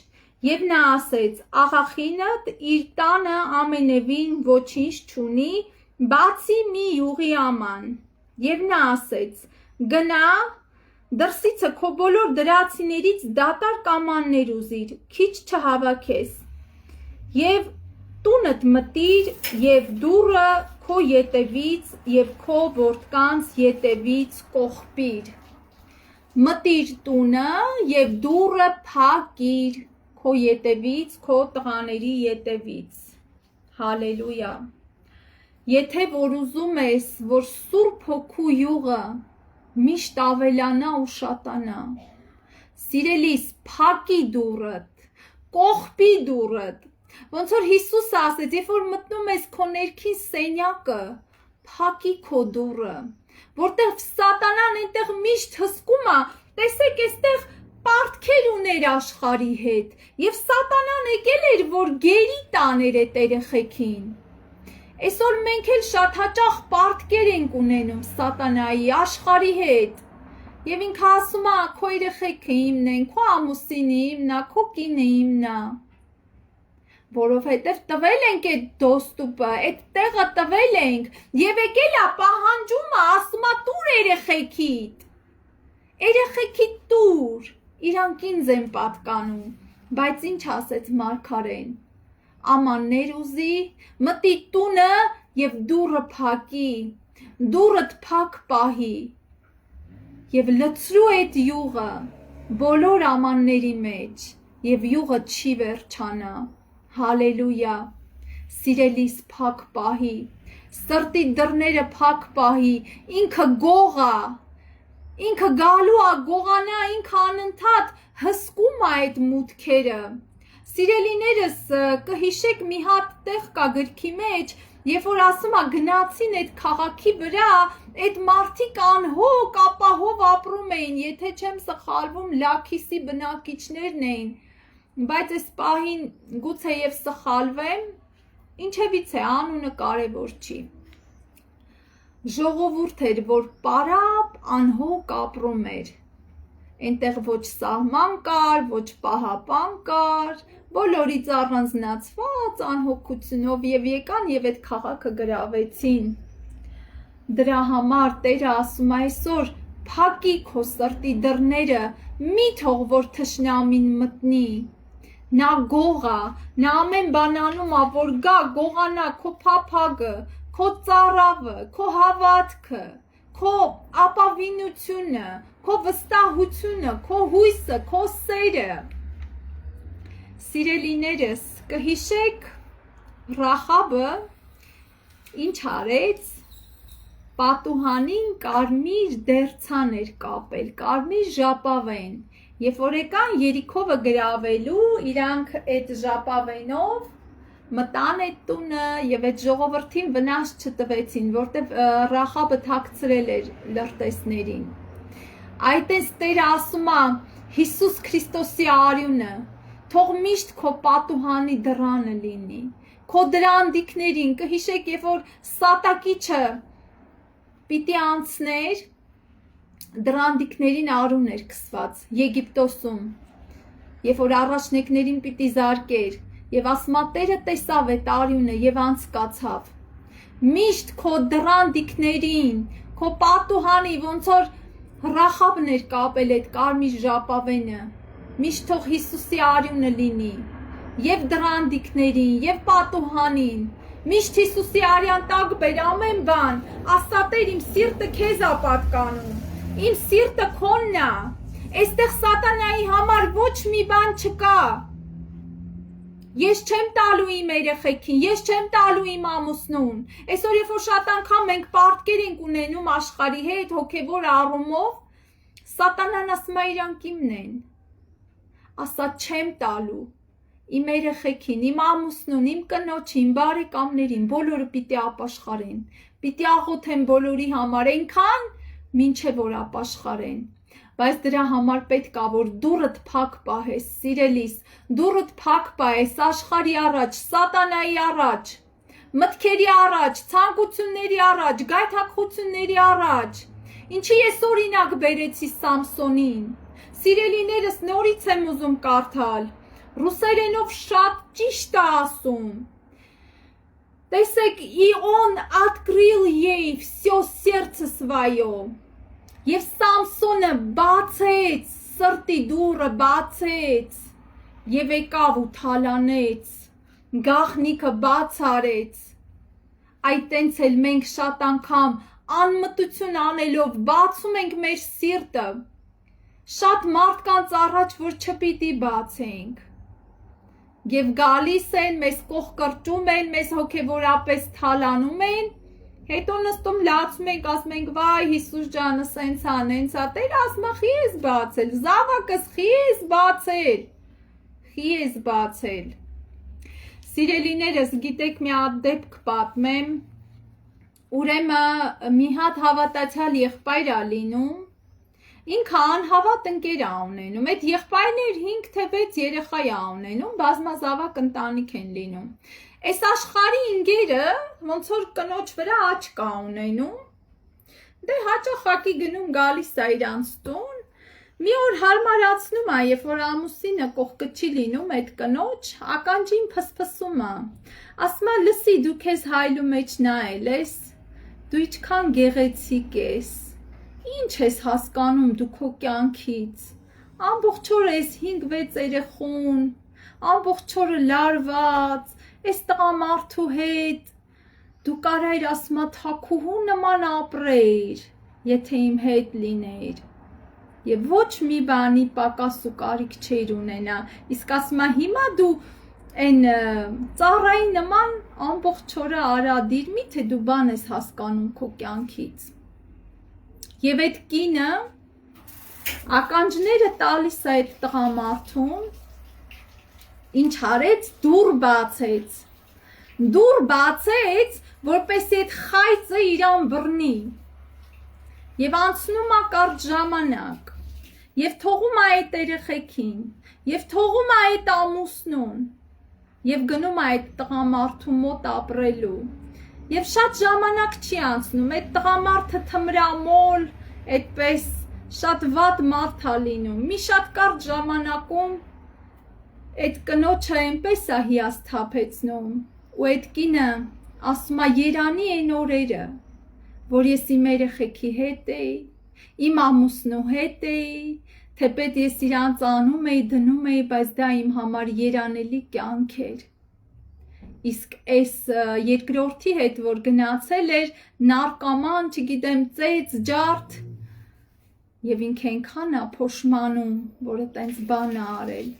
Եվ նա ասեց, աղախինդ իր տանը ամենևին ոչինչ չունի, բացի մի յուղի աման։ Եվ նա ասեց, գնա, դրսիցը քո բոլոր դրացիներից դատարկ ամաններ ուզիր, քիչ չհավաքես։ Եվ տունդ մտիր եւ դուռը քո ետևից եւ քո որդկանց ետևից կողպիր։ Մտիր տունը եւ դուռը փակիր քո ետևից, քո տղաների ետևից։ Հալելույա։ Եթե որ ուզում ես, որ Սուրբ Հոգու յուղը միշտ ավելանա ու շատանա, սիրելիս, փակի դուռդ, կողպի դուռդ, ոնց որ Հիսուսը ասեց, երբ որ մտնում ես քո ներքին սենյակը, փակի քո դուռը, որտեղ սատանան այնտեղ միշտ հսկում է, տեսեք, այստեղ պարտքեր ուներ աշխարհի հետ, եւ սատանան եկել էր, որ գերի տաներ այդ երեխեքին։ Այսօր մենք էլ շատ հաճախ պարտքեր ենք ունենում սատանայի աշխարհի հետ։ Եվ ինքը ասում է, քո երեխեքը իմն են, քո ամուսինը իմն է, քո կինը իմն է։ Որովհետև տվել ենք այդ դոստուպը, այդ տեղը տվել ենք, եւ եկել է պահանջումը, ասում է տուր երեխեքիդ։ Երեխեքիդ տուր, իրանք ինձ են պատկանում, բայց ինչ ասեց մարգարեն։ Ամաններ ուզի, մտի տունը եւ դուռը փակի, դուռդ փակ պահի։ Եվ լցրու այդ յուղը բոլոր ամանների մեջ, եւ յուղը չի վերջանա։ Հալելույա, սիրելիս փակ պահի, սրտի դռները փակ պահի, ինքը գողա, գալու է գողանա, ինքը անընդհատ հսկում է այդ մուտքերը, Սիրելիներս, կհիշեք մի հատ տեղ կա գրքի մեջ, երբ որ ասում է գնացին այդ քաղաքի վրա, այդ մարդիկ անհոգ ապահով ապրում էին, եթե չեմ սխալվում, Լաքիսի բնակիչներն էին, բայց այս պահին գուցե եւ սխալվեմ, ինչևից է, անունը կարևոր չի։ Ժողովուրդ էր, որ պարապ անհոգ ապրում էր, այնտեղ ոչ սահման կար, ոչ պահապան կար, բոլորից առանձնացված անհոգությունով եւ եկան եւ այդ քաղաքը գրավեցին։ Դրա համար Տերը ասում է այսօր փակի քո սրտի դռները, մի թող որ թշնամին մտնի։ Նա գողա, նա ամեն բան անում է, որ գա, գողանա քո փափագը, քո ծարավը, քո հավատքը, քո ապավինությունը, քո վստահությունը, քո հույսը, քո սերը։ Սիրելիներս, կհիշեք Ռախաբը ինչ արեց, պատուհանին կարմիր դերձան էր կապել, կարմիր ժապավեն, երբ որ եկան Երիքովը գրավելու, իրանք այդ ժապավենով մտան այդ տունը եւ այդ ժողովրդին վնաս չտվեցին, որտեվ Ռախաբը թաքցրել էր լրտեսներին։ Այդպես Տերը ասում է Հիսուս Քրիստոսի արյունը թող միշտ քո պատուհանի դռանը լինի, քո դրանդիկներին, կհիշեք, երբ որ Սատակիչը պիտի անցներ, դրանդիկներին արուն էր քսված Եգիպտոսում, երբ որ առաջնեկներին պիտի զարկեր, եւ ասма Տերը տեսավ այդ արյունը եւ անցկացավ։ Միշտ քո դրանդիկներին, քո պատուհանի, ոնց որ Ռախաբն էր կապել այդ կարմիր ժապավենը, միշտ թող Հիսուսի արյունը լինի, եւ դրանդիկներին, եւ պատուհանին, միշտ Հիսուսի արյան տակ բեր ամեն բան, ասա Տեր իմ սիրտը քեզ է պատկանում, իմ սիրտը քոնն է, այստեղ սատանայի համար ոչ մի բան չկա, ես չեմ տալու իմ երեխեքին, ես չեմ տալու իմ ամուսնուն, այսօր երբ որ շատ անգամ մենք պարտքեր ենք ունենում աշխարհի հետ հոգևոր առումով, սատանան ասում է իրանք իմն են, ասա չեմ տալու, իմ երեխեքին, իմ ամուսնուն, իմ կնոջին, բարեկամներին, բոլորը պիտի ապաշխարեն, պիտի աղոթեն բոլորի համար, այնքան, մինչև որ ապաշխարեն, բայց դրա համար պետք է որ դուռդ փակ պահես, սիրելիս, դուռդ փակ պահես աշխարհի առաջ, սատանայի առաջ, մտքերի առաջ, ցանկությունների առաջ, գայթակղությունների առաջ, ինչի ես օրինակ բերեցի Սամսոնին, սիրելիներս նորից եմ ուզում կարդալ, ռուսերենով շատ ճիշտ է ասում, տեսեք, и он открыл ей всё сердце свое, եւ Սամսոնը բացեց, սրտի դուռը բացեց, եւ եկավ ու թալանեց, գաղտնիքը բաց արեց, այդ տենց էլ մենք շատ անգամ անմտություն անելով բացում ենք մեր սիրտը, շատ մարդկանց առաջ, որ չպիտի բացենք, եւ գալիս են, մեզ կողկրճում են, մեզ հոգեվորապես թալանում են, հետո նստում լացում ենք, ասում ենք, վայ, Հիսուս ջանը, սենց անենցա, Տեր ասմա, խի ես բացել, զավակս, խի ես բացել, Սիրելիներս, գիտեք մի հատ դեպք պատմեմ, ուրեմն մի հատ հավատացյալ եղբայր է լինում, ինքը անհավատ ընկեր է ունենում, այդ եղբայրներ 5 թե 6 երեխա է ունենում, բազմազավակ ընտանիք են լինում, այս աշխարհի ընկերը ոնց որ կնոջ վրա աչք է ունենում, դե հաճախակի գնում գալիս է իրանց տուն, մի օր հարմարացնում է, երբ որ ամուսինը կողքը չի լինում այդ կնոջ, ականջին փսփսում է, ասում է լսի դու քեզ հայլու մեջ նայել ես, դու ինչքան գեղեցիկ ես, ինչ ես հասկանում դու քո կյանքից, ամբողջ օրը ես 5-6 երեխուն, ամբողջ օրը լարված, այս տղամարդու հետ, դու կարայր ասում է թաքուհու նման ապրեիր, եթե իմ հետ լինեիր, եւ ոչ մի բանի պակաս ու կարիք չէր ունենա, իսկ ասում է հիմա դու այն ծառայի նման ամբողջ օրը արադիր, միթե դու բան ես հասկանում քո կյանքից, եւ այդ կինը ականջները տալիս է այդ տղամարդուն, Ինչ արեց, դուռ բացեց, որպեսզի այդ խայծը իրան բռնի։ Եվ անցնում է կարճ ժամանակ, եւ թողում է այդ երեխեքին, եւ թողում է այդ ամուսնուն, եւ գնում է այդ տղամարդու մոտ ապրելու։ Եվ շատ ժամանակ չի անցնում, այդ տղամարդը թմրամոլ, այդպես շատ վատ մարդ է լինում։ Մի շատ կարճ ժամանակում այդ կնոջը այնպես է հիասթափեցնում, ու այդ կինը ասում է երանի են օրերը, որ ես իմ երեխեքի հետ էի, իմ ամուսնու հետ էի, թեպետ ես իրանց անում էի, դնում էի, բայց դա իմ համար երանելի կյանք էր։ Իսկ այս երկրորդի հետ, որ գնացել էր, նարկոման, չգիտեմ, ծեծ, ջարդ, եւ ինքը այնքան է փոշմանում, որ այտենց բան է արել։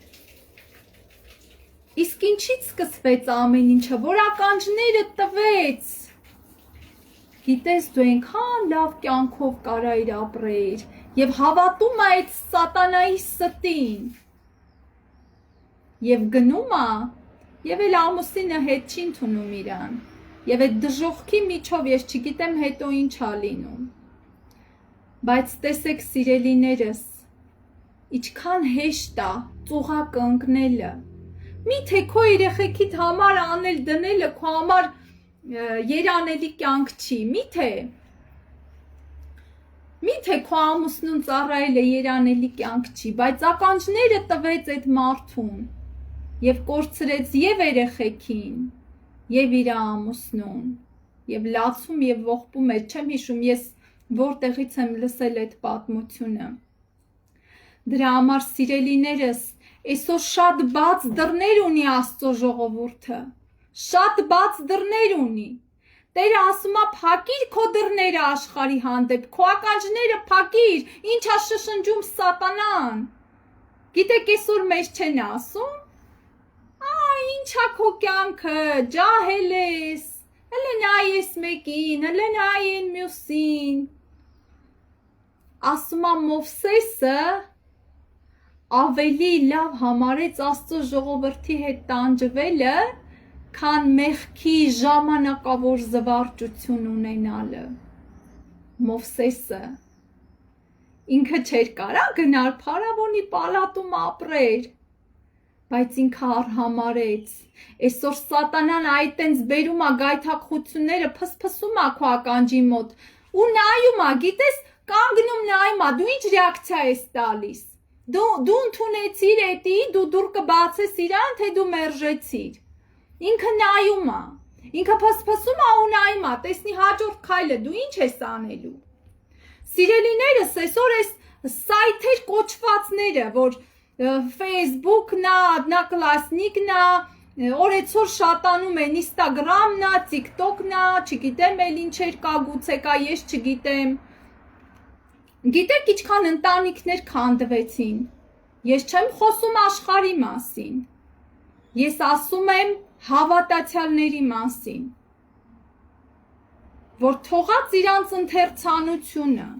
Իսկ ինչից սկսվեց ամեն ինչը, որ ականջները տվեց։ Գիտես, դու այնքան լավ կյանքով կարայիր ապրեիր եւ հավատում է այդ սատանայի ստին։ Եվ գնում է, եւ էլ ամուսինը հետ չի ընդունում իրան։ Եվ այդ դժոխքի միջով ես չգիտեմ հետո ինչ է լինում։ Բայց տեսեք սիրելիներս, ինչքան հեշտ է ծուղակ ընկնելը։ Միթե քո երեխեքիդ համար անել դնելը քո համար երանելի կյանք չի, միթե քո ամուսնուն ծառայելը երանելի կյանք չի, բայց ականջները տվեց այդ մարդուն եւ կորցրեց եւ երեխեքին եւ իր ամուսնուն եւ լացում եւ ողբում էր, չեմ հիշում ես որտեղից եմ լսել այդ պատմությունը։ Դրա համար սիրելիներս, այսօր շատ բաց դռներ ունի Աստծո ժողովուրդը, շատ բաց դռներ ունի։ Տերը ասում է փակիր քո դռները աշխարհի հանդեպ, քո ականջները փակիր, ինչ է շշնջում սատանան։ Գիտեք այսօր մեզ չեն ասում, ինչ է քո կյանքը, ջահել ես, հələ նայ ես մեկին, հələ նայ են մյուսին։ Ասում է Մովսեսը ավելի լավ համարեց Աստծո ժողովրդի հետ տանջվելը, քան մեղքի ժամանակավոր զվարճություն ունենալը։ Մովսեսը ինքը չէր կարա գնալ փարավոնի պալատում ապրեր, բայց ինքը արհամարեց։ Այսօր սատանան այտենց բերում է գայթակղությունները, փսփսում է քո ականջի մոտ ու նայում է, գիտես, կանգնում նայում է, դու ինչ ռեակցիա ես տալիս։ Դու ընդունեցիր էտի, դու դուռ կբացես իրան, թե դու մերժեցիր։ Ինքը նայում է, ինքը փսփսում է ու նայում է, տեսնի հաջորդ քայլը դու ինչ ես անելու։ Սիրելիներս, այսօր այս սայթեր կոչվածները, որ Facebook-ն է, Одноклассники-ն է, օրեցօր շատանում են Instagram-ն է, TikTok-ն է, չգիտեմ էլ ինչեր կա, գուցե կա, ես չգիտեմ։ Գիտեք ինչքան ընտանիքներ քանդվեցին։ Ես չեմ խոսում աշխարհի մասին։ Ես ասում եմ հավատացյալների մասին, որ թողած իրանց ընթերցանությունը,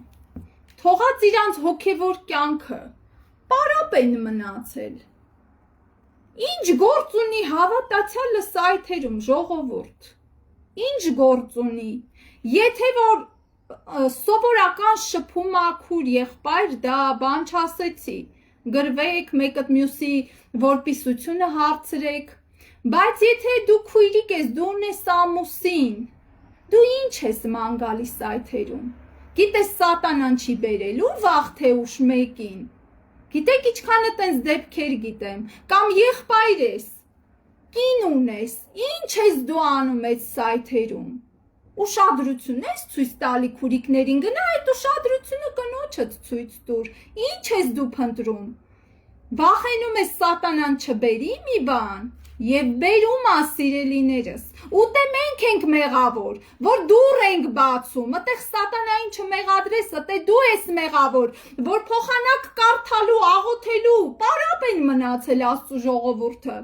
թողած իրանց հոգևոր կյանքը, պարապ են մնացել։ Ինչ գործ ունի հավատացյալը սայթերում, ժողովուրդ։ Ինչ գործ ունի։ Եթե որ սովորական շփումակուր եղբայր, դա բան չասեցի, գրվեք, մեկը մյուսի որպիսությունը հարցրեք, բայց եթե դու քույրիկ ես, դու ունես ամուսին, դու ինչ ես ման գալիս սայթերում, գիտես սատանան չի բերելու վաղ թե ուշ մեկին, գիտեք ինչքան այտենց դեպքեր գիտեմ, կամ եղբայր ես, կին ունես, ինչ ես դու անում այդ սայթերում, ուշադրություն ես ցույց տալի քուրիկներին, գնա այդ ուշադրությունը կնոջդ ցույց տուր, ինչ ես դու փնտրում, վախենում ես սատանան չբերի մի բան, եւ բերում է սիրելիներս, ուտե մենք ենք մեղավոր, որ դուռ ենք բացում, այդտեղ սատանային չմեղադրես, այդտե դու ես մեղավոր, որ փոխանակ կարդալու, աղոթելու, պարապ են մնացել Աստծո ժողովուրդը։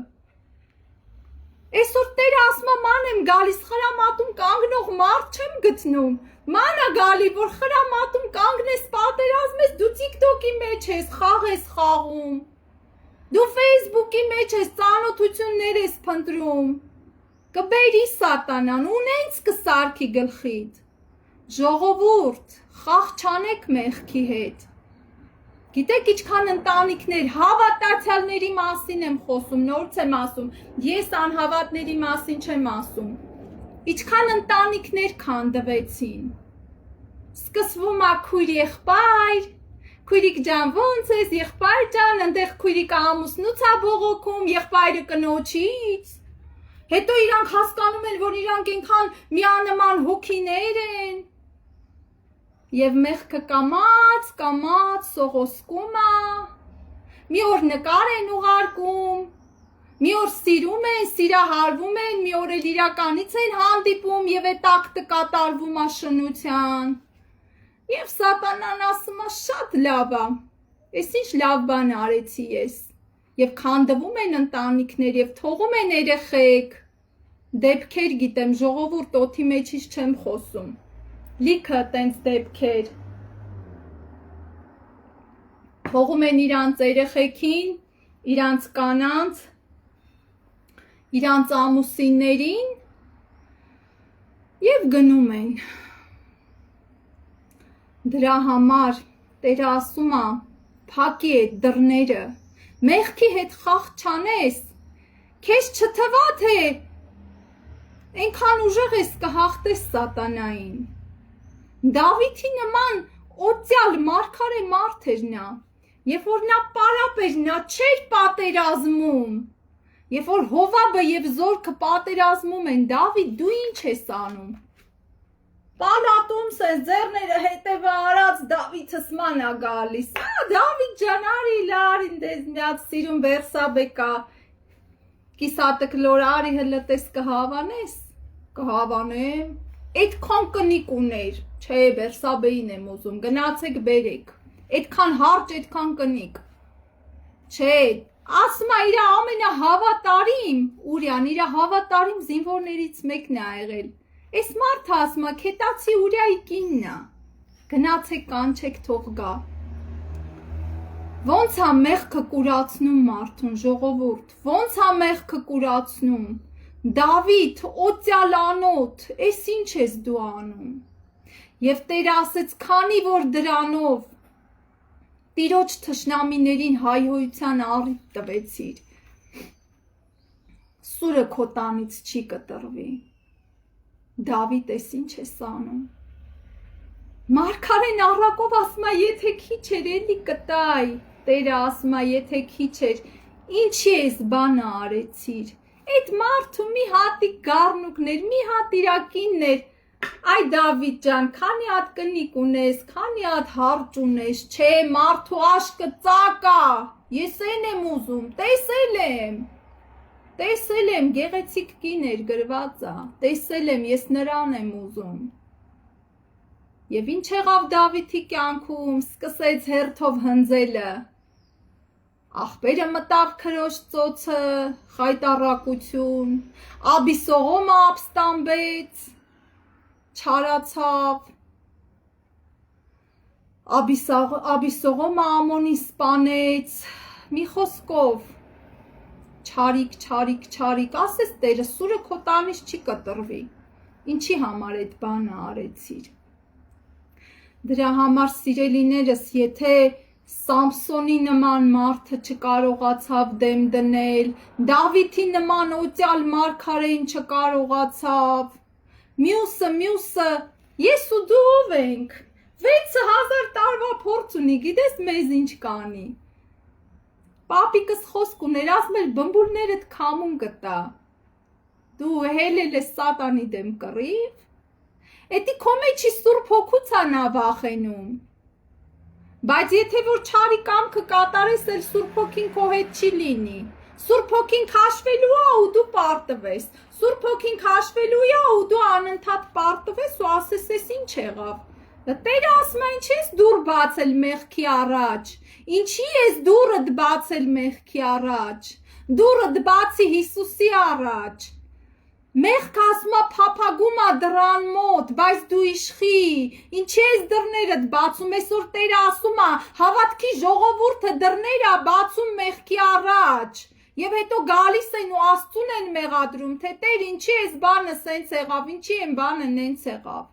Այսօր Տերը ասում է ման եմ գալիս խրամատում կանգնող մարդ չեմ գտնում, ման է գալի, որ խրամատում կանգնես պատերազմ ես, դու TikTok-ի մեջ ես, խաղ ես խաղում, Դու Facebook-ի մեջ ես ծանոթություններ ես փնտրում։ Կբերի սատանան, ունենց կսարքի գլխիդ։ Ժողովուրդ, խաղ չանեք մեղքի հետ։ Գիտեք ինչքան ընտանիքներ, հավատացյալների մասին եմ խոսում, նորից եմ ասում, ես անհավատների մասին չեմ ասում։ Ինչքան ընտանիքներ քանդվեցին։ Սկսվում է քույր եղբայր, քույրիկ ջան ոնց ես, եղբայր ջան, այնտեղ քույրիկը ամուսնուց է բողոքում, եղբայրը կնոջից։ Հետո իրանք հասկանում են, որ իրանք այնքան միանման հոգիներ են։ Եվ մեղքը կամաց սողոսկում է, մի օր նկար են ուղարկում, մի օր սիրում են, սիրահարվում են, մի օր էլ իրականից են հանդիպում և այդ ակտը կատարվում է շնության։ Եվ սատանան ասում է շատ լավ է, ես ինչ լավ բան արեցի ես, և քանդվում են ընտանիքներ և թողում են երեխեք, դեպքեր գիտեմ, ժողովուրդ օդի մեջից չեմ խոսում, լիքը տենց դեպքեր, թողում են իրանց երեխեքին, իրանց կանանց, իրանց ամուսիններին և գնում են։ Դրա համար Տերը ասում է, փակի այդ դռները, մեղքի հետ խաղ չանես, քեզ չթվա թե այնքան ուժեղ ես կհաղթես սատանային։ Դավիթի նման օծյալ մարգարե մարդ էր նա, երբ որ նա պարապ էր, նա չէր պատերազմում, երբ որ Հովաբը և Զորքը պատերազմում են, Դավիթ դու ինչ ես անում։ Պալատում սես ձեռները հետևը արած Դավիթս ման է գալիս, Դավիթ ջան արի լարին դեզ միած սիրում Բերսաբեկա, կիսատը կլոր արի հլտես կհավանես, կհավանեմ, այդքան կնիկ ուներ, չէ Բերսաբեին եմ ուզում, գնացեք բերեք, այդքան հարճ, այդքան կնիկ, չէ, ասում է իր ամենահավատարիմ, Ուրյան, իր հավատարիմ զինվորներից մեկն է եղել, Այս մարդը ասում է, քետացի Ուրիայի կինն է, գնացեք կանչեք թող գա։ Ոնց է մեղքը կուրացնում մարդուն, ժողովուրդ, ոնց է մեղքը կուրացնում, Դավիթ, օծյալ անոթ, այս ինչ ես դու անում։ Եվ Տերը ասեց, քանի որ դրանով Տիրոջ թշնամիներին հայհոյության առիթ տվեցիր, սուրը քո տանից չի կտրվի։ Դավիթ ես ինչ ես անում։ Մարգարեն առակով ասում է, եթե քիչ էր, էլի կտայ, Տերը ասում է, եթե քիչ էր, ինչի ես բանը արեցիր, այդ մարդու մի հատիկ գառնուկներ, մի հատ իրակիններ, այ Դավիթ ջան, քանի հատ կնիկ ունես, քանի հատ հարճ ունես, չէ, մարդու աշկը ծակա, ես են եմ ուզում, տեսել եմ, գեղեցիկ կին էր գրված է, տեսել եմ, ես նրան եմ ուզում։ Եվ ինչ եղավ Դավիթի կյանքում, սկսեց հերթով հնձելը, աղբերը մտավ քրոջ ծոցը, խայտառակություն, Աբիսողոմը ապստամբեց, չարացավ, Աբիսողոմը Ամոնին սպանեց, մի խոսքով, չարիք, ասես Տերը, սուրը քո տանից չի կտրվի, ինչի համար այդ բանը արեցիր։ Դրա համար սիրելիներս, եթե Սամսոնի նման մարդը չկարողացավ դեմ դնել, Դավիթի նման օծյալ մարգարեն չկարողացավ, մյուսը, ես ու դու ով ենք, 6000 տարվա փորձ ունի, գիտես մեզ ինչ կանի։ Պապիկս խոսք ուներ, ասում էր բմբուլներդ քամուն կտա, դու հելել ես սատանի դեմ կռիվ, էդի քո մեջի Սուրբ Հոգուց է նա վախենում, բայց եթե որ չարի կամքը կատարես, էլ Սուրբ Հոգին քո հետ չի լինի, Սուրբ Հոգին քաշվելու է ու դու պարտվես, Սուրբ Հոգին քաշվելու է ու դու անընդհատ պարտվես ու ասես ես ինչ եղավ, Տերը ասում է, ինչ ես դուր բացել մեղքի առաջ, ինչի ես դուրդ բացել մեղքի առաջ, դուրդ բացի Հիսուսի առաջ, Մեղքը ասում է փափագում է դռան մոտ, բայց դու իշխի, ինչի ես դռներդ բացում, այսօր Տերը ասում է, հավատքի ժողովուրդը դռներ է բացում մեղքի առաջ, եւ հետո գալիս են ու Աստծուն են մեղադրում, թե Տեր ինչի այս բանը սենց եղավ, ինչի են բանը նենց եղավ։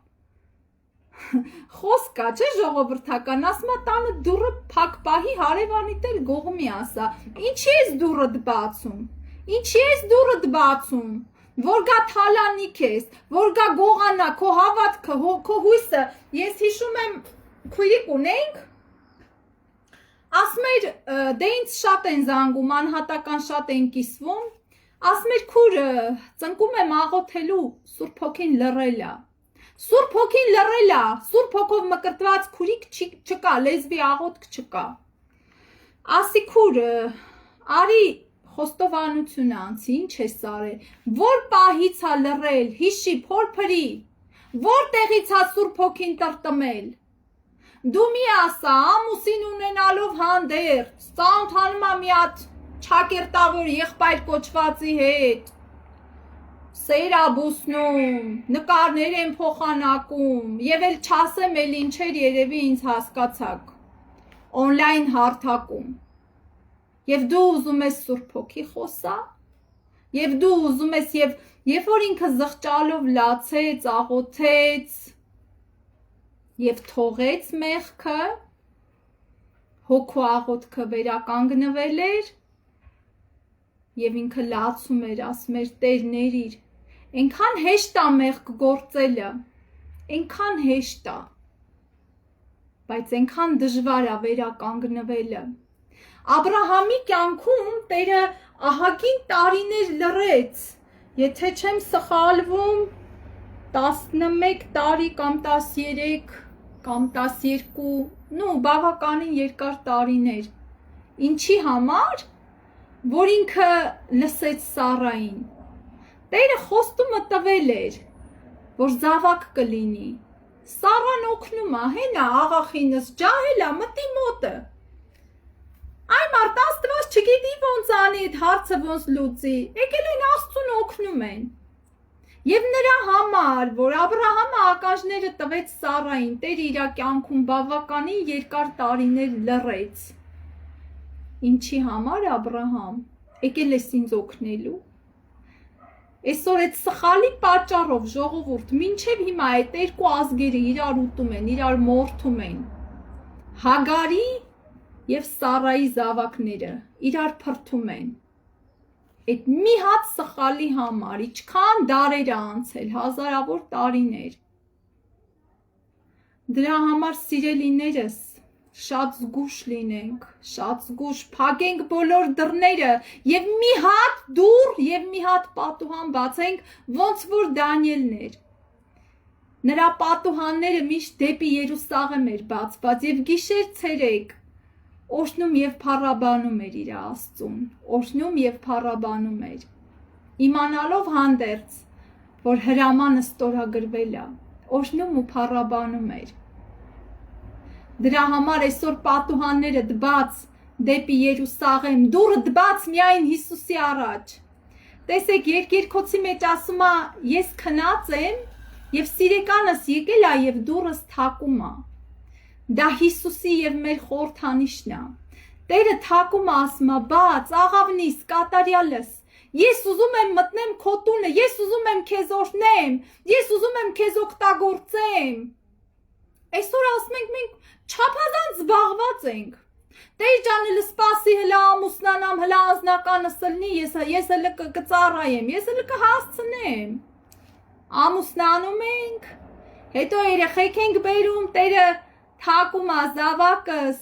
Խոսք կա, չէ՞ ժողովրդական, ասում է տանը դուռը փակ պահի, հարևանիդ էլ գողմի ասա, ինչի ես դուռդ բացում, ինչի ես դուռդ բացում, որ գա թալանիք ես, որ գա գողանա, քո հավատքը, քո հույսը, ես հիշում եմ քույրիկ ունենք, ասում էր, դե ինձ շատ են զանգում, անհատական շատ են կիսվում, ասում էր քուրը, ծնկում եմ աղոթելու, Սուրբ Հոգին լռել է, Սուրբ Հոգին լռել է, Սուրբ Հոգով մկրտված քուրիկ չկա, լեզվի աղոթք չկա, ասի քուրը, արի խոստովանություն անցի, ինչ ես արել, որ պահից է լռել, հիշի, փորփրի, որ տեղից է Սուրբ Հոգին տրտմել, դու մի ասա, ամուսին ունենալով հանդերձ, սա ընթանում է մի հատ չակերտավոր եղբայր կոչվածի հետ, սեր աբուսնում, նկարներ են փոխանակում, եւ էլ չասեմ էլ ինչեր երևի ինձ հասկացաք, օնլայն հարթակում, եւ դու ուզում ես Սուրբ Հոգի խոսա, եւ դու ուզում ես եւ երբ որ ինքը զղջալով լացեց, աղոթեց եւ թողեց մեղքը, հոգու աղոթքը վերականգնվել էր եւ ինքը լացում էր, ասում էր Տեր ներիր, այնքան հեշտ է մեղք գործելը, այնքան հեշտ է, բայց այնքան դժվար է վերականգնվելը։ Աբրահամի կյանքում Տերը ահագին տարիներ լռեց, եթե չեմ սխալվում, 11 տարի կամ 13 կամ 12, նու բավականին երկար տարիներ, ինչի համար, որ ինքը լսեց Սառային, Տերը խոստումը տվել էր, որ զավակ կլինի, Սառան օգնում է, հենա աղախինս ջահել է, մտի մոտը, Այ մարդ Աստված չգիտի ոնց անի այդ հարցը ոնց լուծի, եկել են Աստծուն օգնում են։ Եվ նրա համար, որ Աբրահամը ականջները տվեց Սառային, Տերը իր կյանքում բավականին երկար տարիներ լռեց։ Ինչի համար Աբրահամ, եկել ես ինձ օգնելու։ Այսօր այդ սխալի պատճառով ժողովուրդ, մինչև հիմա այդ երկու ազգերը իրար ուտում են, իրար մորթում են։ Հագարի եւ Սառայի զավակները իրար փրթում են, այդ մի հատ սխալի համար, իչքան դարեր է անցել, հազարավոր տարիներ, դրա համար սիրելիներս, շատ զգուշ լինենք, շատ զգուշ, փակենք բոլոր դռները եւ մի հատ դուռ եւ մի հատ պատուհան բացենք, ոնց որ Դանիելն էր, նրա պատուհանները միշտ դեպի Երուսաղեմ էր բացված եւ գիշեր ցերեկ Օշնում եւ փառաբանում էր իր Աստծուն, օշնում եւ փառաբանում էր, իմանալով հանդերձ, որ հրամանը ստորագրվել է, օշնում ու փառաբանում էր։ Դրա համար այսօր պատուհանները դբաց դեպի Երուսաղեմ, դուռը դբաց միայն Հիսուսի առաջ։ Տեսեք, երկերքոցի մեջ ասում է, ես քնած եմ եւ սիրեկանս եկել է եւ դուռս թակում է։ Դա Հիսուսի եւ մեր խորհրդանիշն է։ Տերը թակում ասում է, բաց, աղավնիս, կատարյալս, ես ուզում եմ մտնեմ քո տունը, ես ուզում եմ քեզ օրհնեմ, ես ուզում եմ քեզ օգտագործեմ։ Այսօր ասում ենք մենք չափազանց զբաղված ենք։ Տեր ջան, հələ սպասի, հələ ամուսնանամ, հələ անձնականս լնի, ես հələ կծառայեմ, ես հələ կհասցնեմ։ Ամուսնանում ենք, հետո երեխեք ենք բերում, Տերը թակում է զավակս,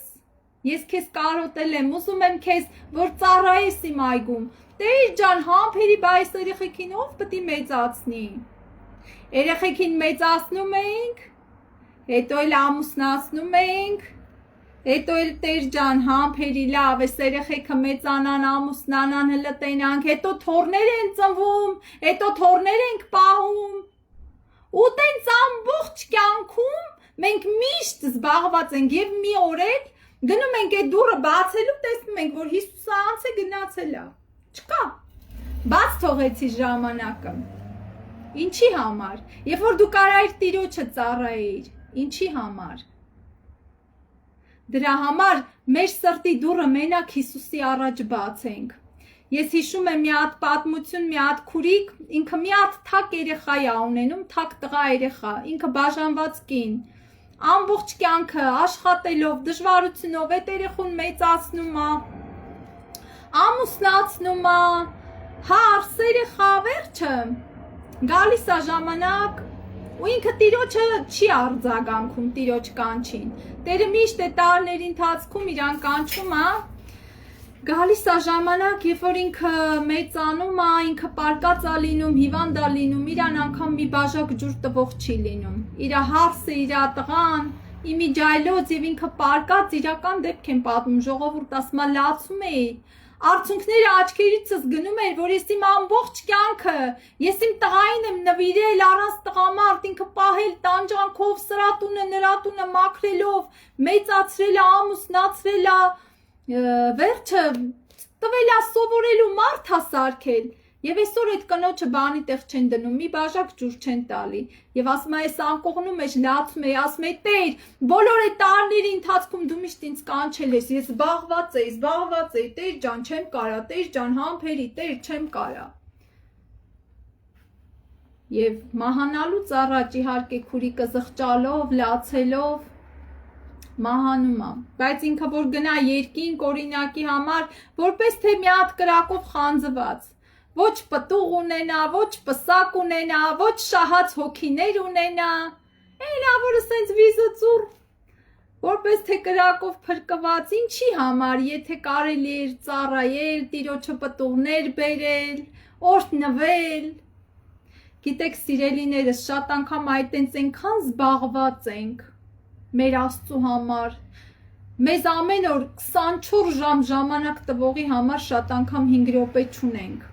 ես քեզ կարոտել եմ, ուզում եմ քեզ, որ ծառայես իմ այգում, Տեր ջան, համբերի բայց երեխեքին ով պետք է մեծացնի։ Երեխեքին մեծացնում ենք, հետո էլ ամուսնացնում ենք, հետո էլ Տեր ջան, համբերի լավ, այս երեխեքը մեծանան, ամուսնանան, հələ տենանք, հետո թոռներ են ծնվում, հետո թոռներ ենք պահում։ Ու տենց ամբողջ կյանքում մենք միշտ զբաղված ենք եւ մի օր էլ գնում ենք այդ դուռը բացելու, տեսնում ենք, որ Հիսուսը անց է գնացել է։ Չկա։ Բաց թողեցի ժամանակը։ Ինչի համար։ Երբ որ դու կարայիր Տիրոջը ծառայեիր, ինչի համար։ Դրա համար մեր սրտի դուռը մենակ Հիսուսի առաջ բացենք։ Ես հիշում եմ մի հատ պատմություն, մի հատ քուրիկ, ինքը մի հատ թակ երեխա է ունենում, թակ տղա երեխա, ինքը բաժանված կին։ Ամբողջ կյանքը աշխատելով, դժվարությունով այդ երեխուն մեծացնում է, ամուսնացնում է, հարս երեխա, վերջը գալիս է ժամանակ ու ինքը Տիրոջը չի արձագանքում Տիրոջ կանչին։ Տերը միշտ է տարիների ընթացքում իրան կանչում է, գալիս է ժամանակ, երբ որ ինքը մեծանում է, ինքը պարկած է լինում, հիվանդ է լինում, իրան անգամ մի բաժակ ջուր տվող չի լինում։ Իր հարսը, իր տղան, իմիջայլոց եւ ինքը պարկած իրական դեպք են պատմում, ժողովուրդ ասում է լացում էի։ Արցունքները աչքերիցս գնում էր, որ ես իմ ամբողջ կյանքը, ես իմ տղային եմ նվիրել առանց տղամարդ, ինքը պահել տանջանքով, սրա տունը, նրա տունը մաքրելով, մեծացրել է, ամուսնացրել է, վերջը տվել է սովորելու մարդ է սարքել։ Եվ այսօր այդ կնոջը բանի տեղ չեն դնում, մի բաժակ ջուր չեն տալի։ Եվ ասում է, ես անկողնում ես, լացում ես, ասում է, Տեր, բոլոր այդ տարիների ընթացքում դու միշտ ինձ կանչել ես, ես զբաղված էի, Տեր ջան, չեմ կարա, Տեր ջան, համբերի, Տեր, չեմ կարա։ Եվ մահանալուց առաջ իհարկե քուրիկը զղջալով, լացելով մահանում է, բայց ինքը որ գնա երկինք օրինակի համար, որպես թե մի հատ կրակով խանձված, ոչ պտուղ ունենա, ոչ պսակ ունենա, ոչ շահած հոգիներ ունենա, էլա որը սենց վիզը ծուր, որպես թե կրակով փրկված, ինչի համար, եթե կարելի էր ծառայել, Տիրոջը պտուղներ բերել, օրհնվել։ Գիտեք, սիրելիներս, շատ անգամ այդտենց այնքան զբաղված ենք մեր Աստծու համար, մեզ ամեն օր 24 ժամ ժամանակ տվողի համար շատ անգամ 5 րոպե չունենք,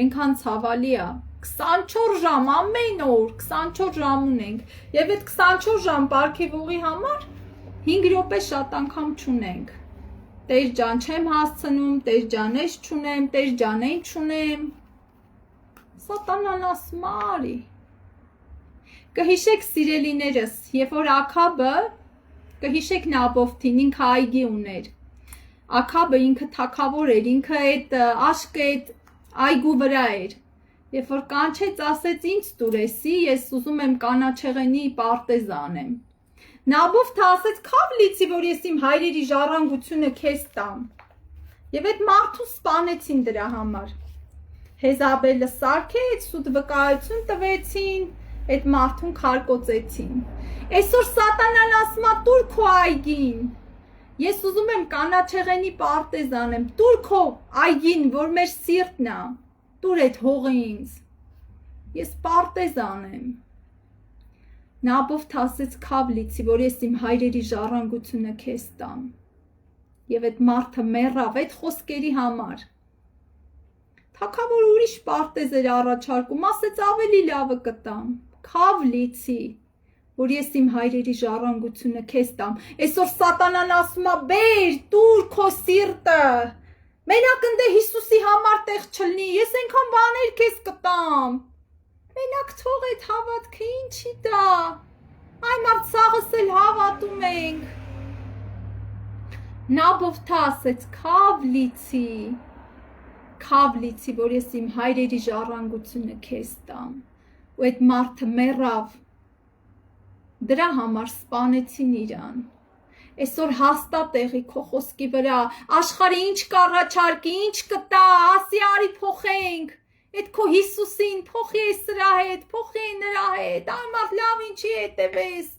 այնքան ցավալի է, 24 ժամ ամեն օր 24 ժամ ունենք եւ այդ 24 ժամ պարգևողի համար 5 րոպե շատ անգամ չունենք։ Տեր ջան, չեմ հասցնում, Տեր ջան, ես չունեմ, Տեր ջան, այն չունեմ։ Սատանան ասում է, արի։ Կհիշեք սիրելիներս, երբ որ Աքաբը, կհիշեք Նաբովթին, ինքը այգի ուներ։ Աքաբը ինքը թագավոր էր, ինքը այդ աշկը այդ այգու վրա էր։ Երբ որ կանչեց, ասեց ինձ տուրեսի, ես ուզում եմ կանաչեղենի պարտեզան եմ։ Նաբովթը ասեց, քավ լիցի, որ ես իմ հայրերի ժառանգությունը քեզ տամ։ Եվ այդ մարդուն սպանեցին դրա համար։ Հեզաբելը սարքեց, սուտ վկայություն տվեցին, այդ մարդուն քարկոծեցին։ Այսօր Սատանան ասում է, տուր քո այգին։ Ես ուզում եմ կանաչեղենի պարտեզան եմ, տուր քո այգին, որ մեր սիրտն է, տուր այդ հողը ինձ։ Ես պարտեզան եմ։ Նաբովթը ասեց, քավ լիցի, որ ես իմ հայրերի ժառանգությունը քեզ տամ։ Եվ այդ մարդը մեռավ այդ խոսքերի համար։ Թագավորը ուրիշ պարտեզ էր առաջարկում, ասեց ավելի լավը կտամ, քավ լիցի, որ ես իմ հայրերի ժառանգությունը քեզ տամ։ Այսօր Սատանան ասում է, բեր, տուր քո սիրտը, մենակ ընդ Հիսուսի համար տեղ չլինի, ես այնքան բաներ քեզ կտամ, մենակ թող այդ հավատքը ինչի դա, այ մարդ սաղս էլ հավատում ենք։ Նաբովթը ասեց, քավ լիցի, որ ես իմ հայրերի ժառանգությունը քեզ տամ, ու այդ մարդը մեռավ, դրա համար սպանեցին իրան։ Այսօր հաստատ եղի քո խոսքի վրա, աշխարհը ինչ կառաջարկի, ինչ կտա, ասի արի փոխենք, այդ քո Հիսուսին, փոխի է սրա հետ, փոխի է նրա հետ, այ մարդ լավ ինչի հետևես,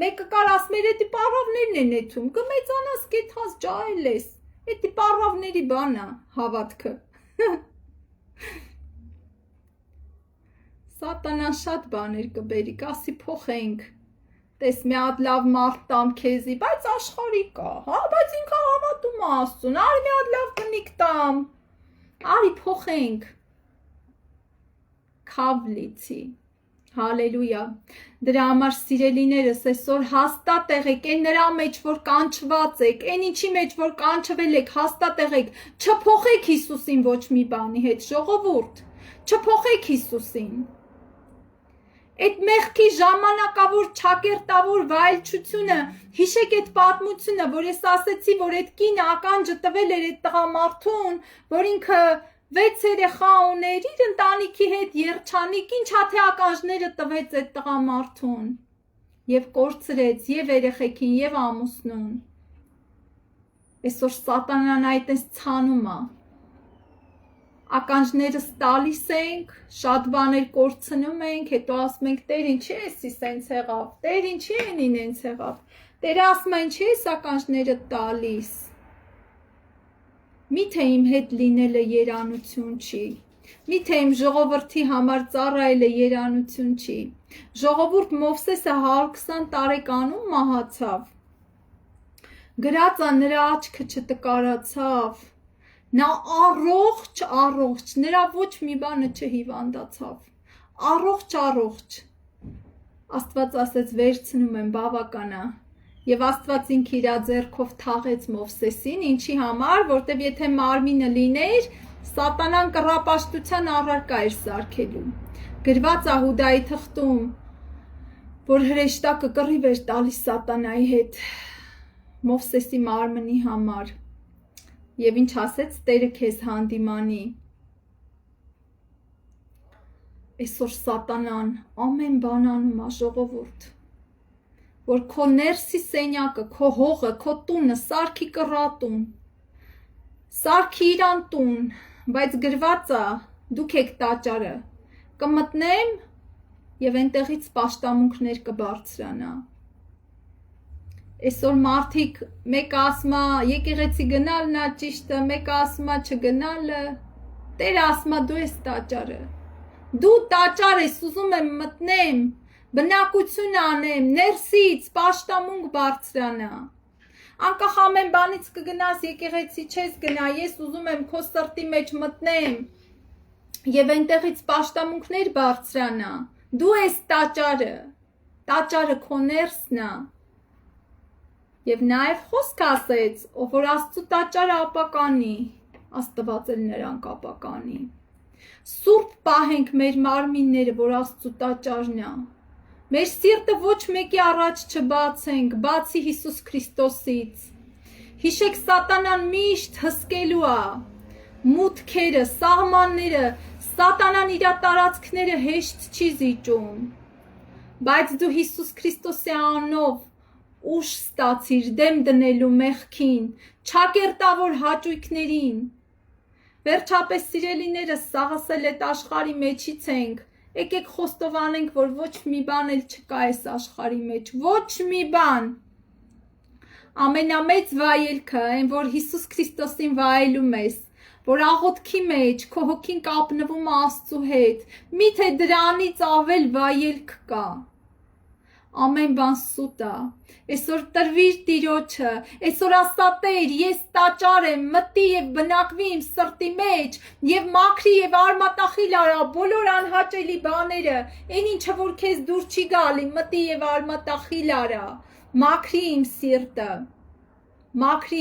մեկը կար ասում էր, էդի պարավներն են էթում, կմեծանաս կեթաս ջահել ես, էդի պարավների բանա, հավատքը։ Սատանան շատ բաներ կբերի, կասի փոխենք, տես մի հատ լավ մարդ տամ քեզի, բայց աշխարհի կա, հա, բայց ինքը հավատում է Աստծուն, արի մի հատ լավ կնիկ տամ, արի փոխենք, քավ լիցի, հալելույա, դրա համար սիրելիներս այսօր հաստատ եղեք, այն նրա մեջ, որ կանչված եք, այն ինչի մեջ, որ կանչվել եք, հաստատ եղեք, չփոխեք Հիսուսին ոչ մի բանի հետ, ժողովուրդ, չփոխեք Հիսուսին, Այդ մեղքի ժամանակավոր չակերտավոր վայելչությունը, հիշեք այդ պատմությունը, որ ես ասեցի, որ այդ կինը ականջը տվել էր այդ տղամարդուն, որ ինքը 6 երեխա ուներ իր ընտանիքի հետ երջանիկ, ինչա թե ականջները տվեց այդ տղամարդուն եւ կորցրեց եւ երեխեքին եւ ամուսնուն։ Այսօր սատանան այդպես ցանում է։ Ականջներս տալիս ենք, շատ բաներ կորցնում ենք, հետո ասում ենք, Տեր ինչի էսի սենց եղավ, Տեր ինչի են ինենց եղավ, Տերը ասում է ինչի ես ականջները տալիս, միթե իմ հետ լինելը երանություն չի, միթե իմ ժողովրդի համար ծառայելը երանություն չի, ժողովուրդ Մովսեսը 120 տարեկանում մահացավ, գրածա նրա աչքը չտկարացավ, նա առողջ, նրա ոչ մի բանը չհիվանդացավ, առողջ, Աստված ասեց վերցնում եմ բավականա, եւ Աստված ինքը իր ձեռքով թաղեց Մովսեսին, ինչի համար, որտեւ եթե մարմինը լիներ, սատանան կռապաշտության առարկա էր սարքելու, գրված է Հուդայի թղթում, որ հրեշտակը կռիվ էր տալիս սատանայի հետ, Մովսեսի մարմնի համար, Եվ ինչ ասեց Տերը քեզ հանդիմանի, այսօր սատանան ամեն բան անում է ժողովուրդ, որ քո ներսի սենյակը, քո հողը, քո տունը սարքի կռատուն, սարքի իրան տուն, բայց գրված է դուք եք տաճարը, կմտնեմ եւ այնտեղից պաշտամունքներ կբարձրանա։ Այսօր մարդիկ մեկը ասում է եկեղեցի գնալն է ճիշտը, մեկը ասում է չգնալը, Տերը ասում է դու ես տաճարը, դու տաճար ես, ուզում եմ մտնեմ, բնակություն անեմ, ներսից պաշտամունք բարձրանա, անկախ ամեն բանից կգնաս եկեղեցի չես գնա, ես ուզում եմ քո սրտի մեջ մտնեմ եւ այնտեղից պաշտամունքներ բարձրանա, դու ես տաճարը քո ներսն է։ Եվ նաև խոսք ասեց, ով որ Աստծո տաճարը ապականի, Աստված էլ նրան կապականի։ Սուրբ պահենք մեր մարմինները, որ Աստծո տաճարն է։ Մեր սիրտը ոչ մեկի առաջ չբացենք, բացի Հիսուս Քրիստոսից։ Հիշեք սատանան միշտ հսկելու է, մուտքերը, սահմանները, սատանան իր տարածքները հեշտ չի զիջում։ Բայց դու Հիսուս Քրիստոսի անունով ուժ ստացիր դեմ դնելու մեղքին, չակերտավոր հաճույքներին։ Վերջապես սիրելիներս սաղս էլ այդ աշխարհի մեջից ենք, եկեք խոստովանենք, որ ոչ մի բան էլ չկա այս աշխարհի մեջ, ոչ մի բան։ Ամենամեծ վայելքը, այն որ Հիսուս Քրիստոսին վայելում ես, որ աղոթքի մեջ քո հոգին կապնվում է Աստծո հետ, միթե դրանից ավել վայելք կա։ Ամեն բան սուտ է, այսօր տրվիր Տիրոջը, այսօր ասա Տեր, ես տաճար եմ, մտի եւ բնակվի իմ սրտի մեջ եւ մաքրի եւ արմատախիլ արա բոլոր անհաճելի բաները, այն ինչը որ քեզ դուր չի գալի, մտի եւ արմատախիլ արա, մաքրի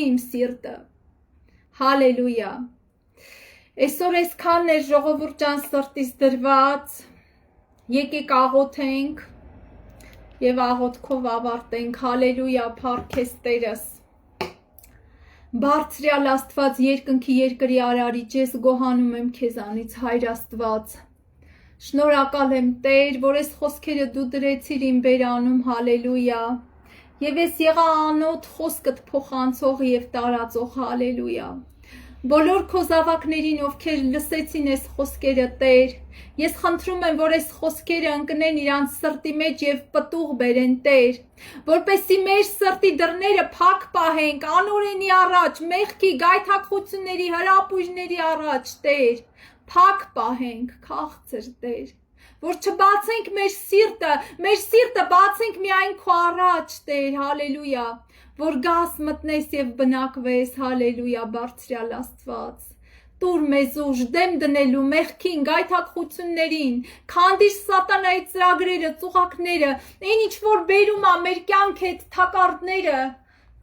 իմ սիրտը, հալելույա։ Այսօր այսքանն է ժողովուրդ ջան սրտից դրված, եկեք աղոթենք Եվ աղոթքով ավարտենք, հալելույա, փառք քեզ Տերս։ Բարձրյալ Աստված երկնքի երկրի արարիչ, ես գոհանում եմ քեզանից, Հայր Աստված։ Շնորհակալ եմ Տեր, որ այս խոսքերը դու դրեցիր իմ բերանում, հալելույա։ Եվ ես եղա անոթ խոսքդ փոխանցող եւ տարածող, հալելույա։ Բոլոր քո զավակներին, ովքեր լսեցին այս խոսքերը, Տեր, ես խնդրում եմ, որ այս խոսքերը ընկնեն իրանց սրտի մեջ եւ պտուղ բերեն, Տեր, որպեսզի մեր սրտի դռները փակ պահենք, անօրենի առաջ, մեղքի, գայթակղությունների, հրապույրների առաջ, Տեր, փակ պահենք, քաղցր, Տեր, որ չբացենք մեր սիրտը բացենք միայն քո առաջ, Տեր, հալելույա, որ գաս մտնես եւ բնակվես, հալելույա, բարձրյալ Աստված։ Տուր մեզ ուժ դեմ դնելու մեղքին, գայթակղություններին, քանդիր սատանայի ծրագրերը, ծուղակները, այն ինչ որ բերում է մեր կյանք հետ թակարդները,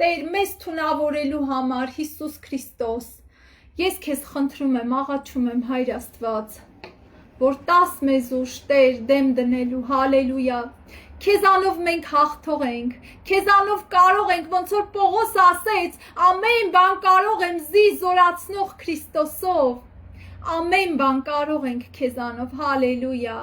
Տեր, մեզ թունավորելու համար, Հիսուս Քրիստոս։ Ես քեզ խնդրում եմ, աղաչում եմ, Հայր Աստված, որ տաս մեզ ուժ Տեր դեմ դնելու, հալելույա։ Քեզանով մենք հաղթող ենք, քեզանով կարող ենք, ոնց որ Պողոս ասեց, ամեն բան կարող եմ զի զորացնող Քրիստոսով, ամեն բան կարող ենք քեզանով, հալելույա,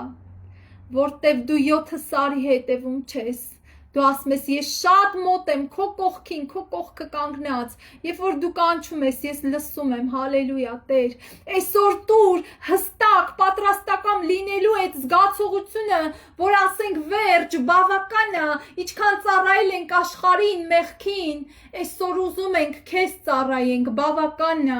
որտև դու 7 սարի հետևում չես, դու ասում ես ես շատ մոտ եմ քո կողքին, քո կողքը կանգնած, երբ որ դու կանչում ես, ես լսում եմ, հալելույա Տեր, այսօր տուր հստակ, պատրաստական լինելու այդ զգացողությունը, որ ասենք վերջ, բավական է, ինչքան ծառայել ենք աշխարհին, մեղքին, այսօր ուզում ենք քեզ ծառայենք, բավական է,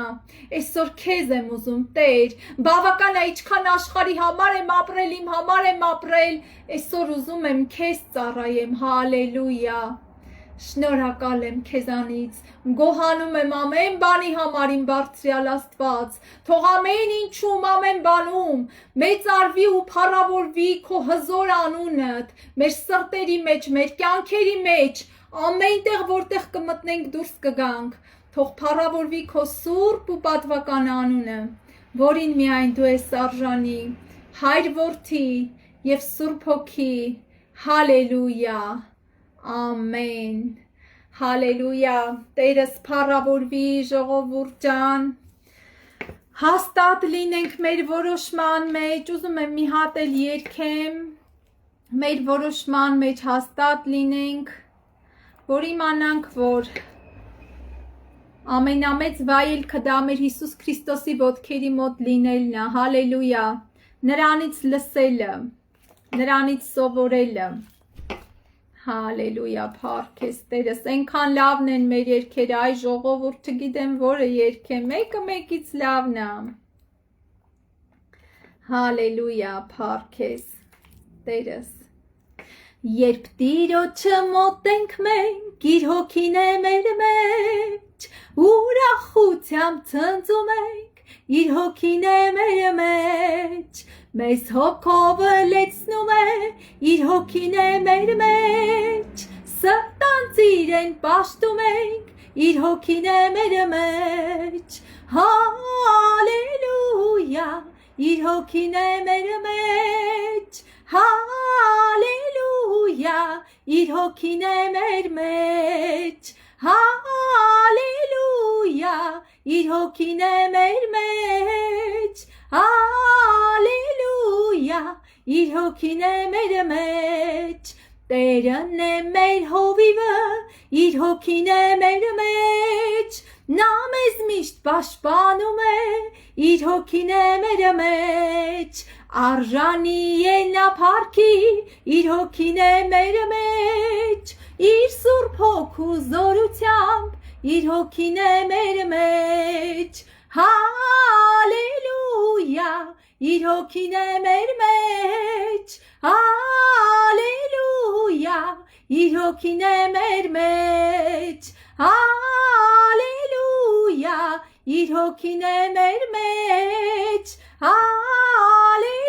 այսօր քեզ եմ ուզում Տեր, բավական է, ինչքան աշխարհի համար եմ ապրել, իմ համար եմ ապրել, այսօր ուզում եմ քեզ ծառայեմ, հալելույա, շնորհակալ եմ քեզանից, գոհանում եմ ամեն բանի համար իմ բարձրյալ Աստված, թող ամեն ինչում, ամեն բանում, մեծարվի ու փառավորվի քո հզոր անունդ, մեր սրտերի մեջ, մեր կյանքերի մեջ, ամեն տեղ, որտեղ կմտնենք դուրս կգանք, թող փառավորվի քո սուրբ ու պատվական անունը, որին միայն դու ես արժանի, Հայր Որդի և Սուրբ Հոգի, հալելույա, ամեն, հալելույա, Տերս փառավորվի, ժողովուրդ ջան, հաստատ լինենք մեր որոշման մեջ, ուզում եմ մի հատ էլ երգեմ, մեր որոշման մեջ հաստատ լինենք, որ իմանանք, որ ամենամեծ վայելքը դա մեր Հիսուս Քրիստոսի ոտքերի մոտ լինելն է, հալելույա, նրանից լսելը, նրանից սովորելը, հալելույա, փառք ես Տերս, այնքան լավն են մեր երգերը, այ ժողովուրդ չգիտեմ որը երգեմ, մեկը մեկից լավն է, հալելույա, փառք ես Տերս, երբ Տիրոջը մոտենք մենք, իր հոգին է մեր մեջ, ուրախությամբ ցնծում ենք, իր հոգին է մեր մեջ, մեզ հոգովը լեցնում է, իր հոգին է մեր մեջ, սրտանց իրեն պաշտում ենք, իր հոգին է մեր մեջ, հալելույա, իր հոգին է մեր մեջ, հալելույա, իր հոգին է մեր մեջ, հալելույա, իր հոգին է մեր մեջ, հալելույա, իր հոգին է մեր մեջ, Տերն է մեր հովիվը, իր հոգին է մեր մեջ, նա մեզ միշտ պաշտպանում է, իր հոգին է մեր մեջ, արժանի է նա փառքի, իր հոգին է մեր մեջ, իր սուրբ հոգու զորությամբ, իր հոգին է մեր մեջ, հալելույա, իր հոգին է մեր մեջ, հալելույա, իր հոգին է մեր մեջ, հալելույա, իր հոգին է մեր մեջ, հալելույա,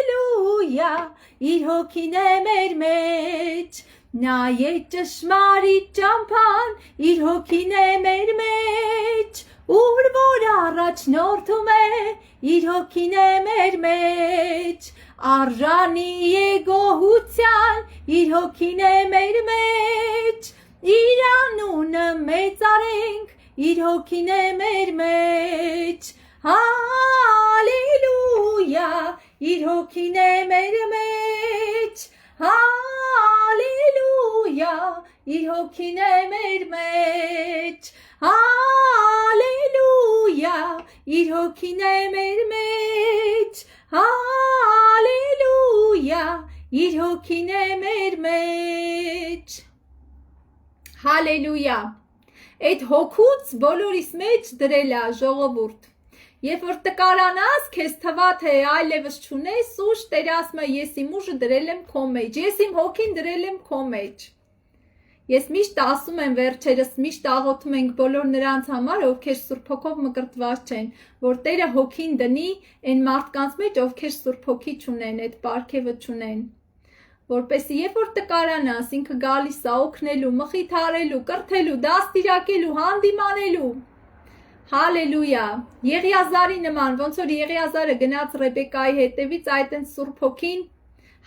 իր հոգին է մեր մեջ, նա է ճշմարիտ ճամփան, իր հոգին է մեր մեջ, ուր որ առաջնորդում է, իր հոգին է մեր մեջ, արժանի է գոհության, իր հոգին է մեր մեջ, իր անունը մեծարենք, իր հոգին է մեր մեջ, հալելույա, իր հոգին է մեր մեջ, հալելույա, իր հոգին է մեր մեջ, հալելույա, իր հոգին է մեր մեջ, հալելույա, իր հոգին է մեր մեջ, հալելույա, այդ հոգուց բոլորիս մեջ դրել է ժողովուրդ, երբ որ տկարանաս, քեզ թվա թե այլևս չունես ուժ, Տերը ասում է ես իմ ուժը դրել եմ քո մեջ, ես իմ հոգին դրել եմ քո մեջ, ես միշտ ասում եմ վերջերս, միշտ աղոթում ենք բոլոր նրանց համար, ովքեր Սուրբ Հոգով մկրտված չեն, որ Տերը հոգին դնի այն մարդկանց մեջ, ովքեր Սուրբ Հոգի չունեն, այդ պարգևը չունեն, որպեսզի երբ որ տկարանաս, ինքը գալիս է օգնելու, մխիթարելու, կրթելու, դաստիարակելու, հանդիմանելու, Հալելույա։ Եղիազարի նման, ոնց որ Եղիազարը գնաց Ռեբեկայի հետևից, այդ են Սուրբ Հոգին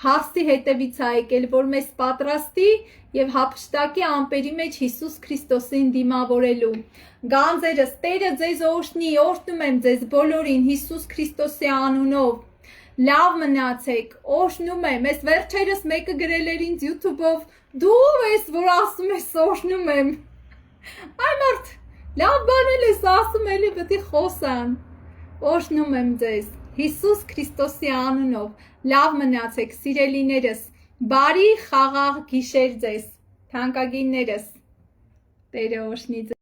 հարսի հետևից է եկել, որ մեզ պատրաստի եւ հափշտակի ամպերի մեջ Հիսուս Քրիստոսին դիմավորելու։ Գանձերս Տերը ձեզ օրհնի, օրհնում եմ ձեզ բոլորին Հիսուս Քրիստոսի անունով։ Լավ մնացեք, օրհնում եմ։ Ես վերջերս մեկը գրել էր ինձ YouTube-ով, դու ով ես, որ ասում ես օրհնում եմ։ Այ մարդ, լավ բան ես ասում, էլի պետք է խոսան։ Օրհնում եմ ձեզ Հիսուս Քրիստոսի անունով։ Լավ մնացեք, սիրելիներս։ Բարի խաղաղ գիշեր ձեզ, թանկագիններս։ Տերը օրհնի ձեզ։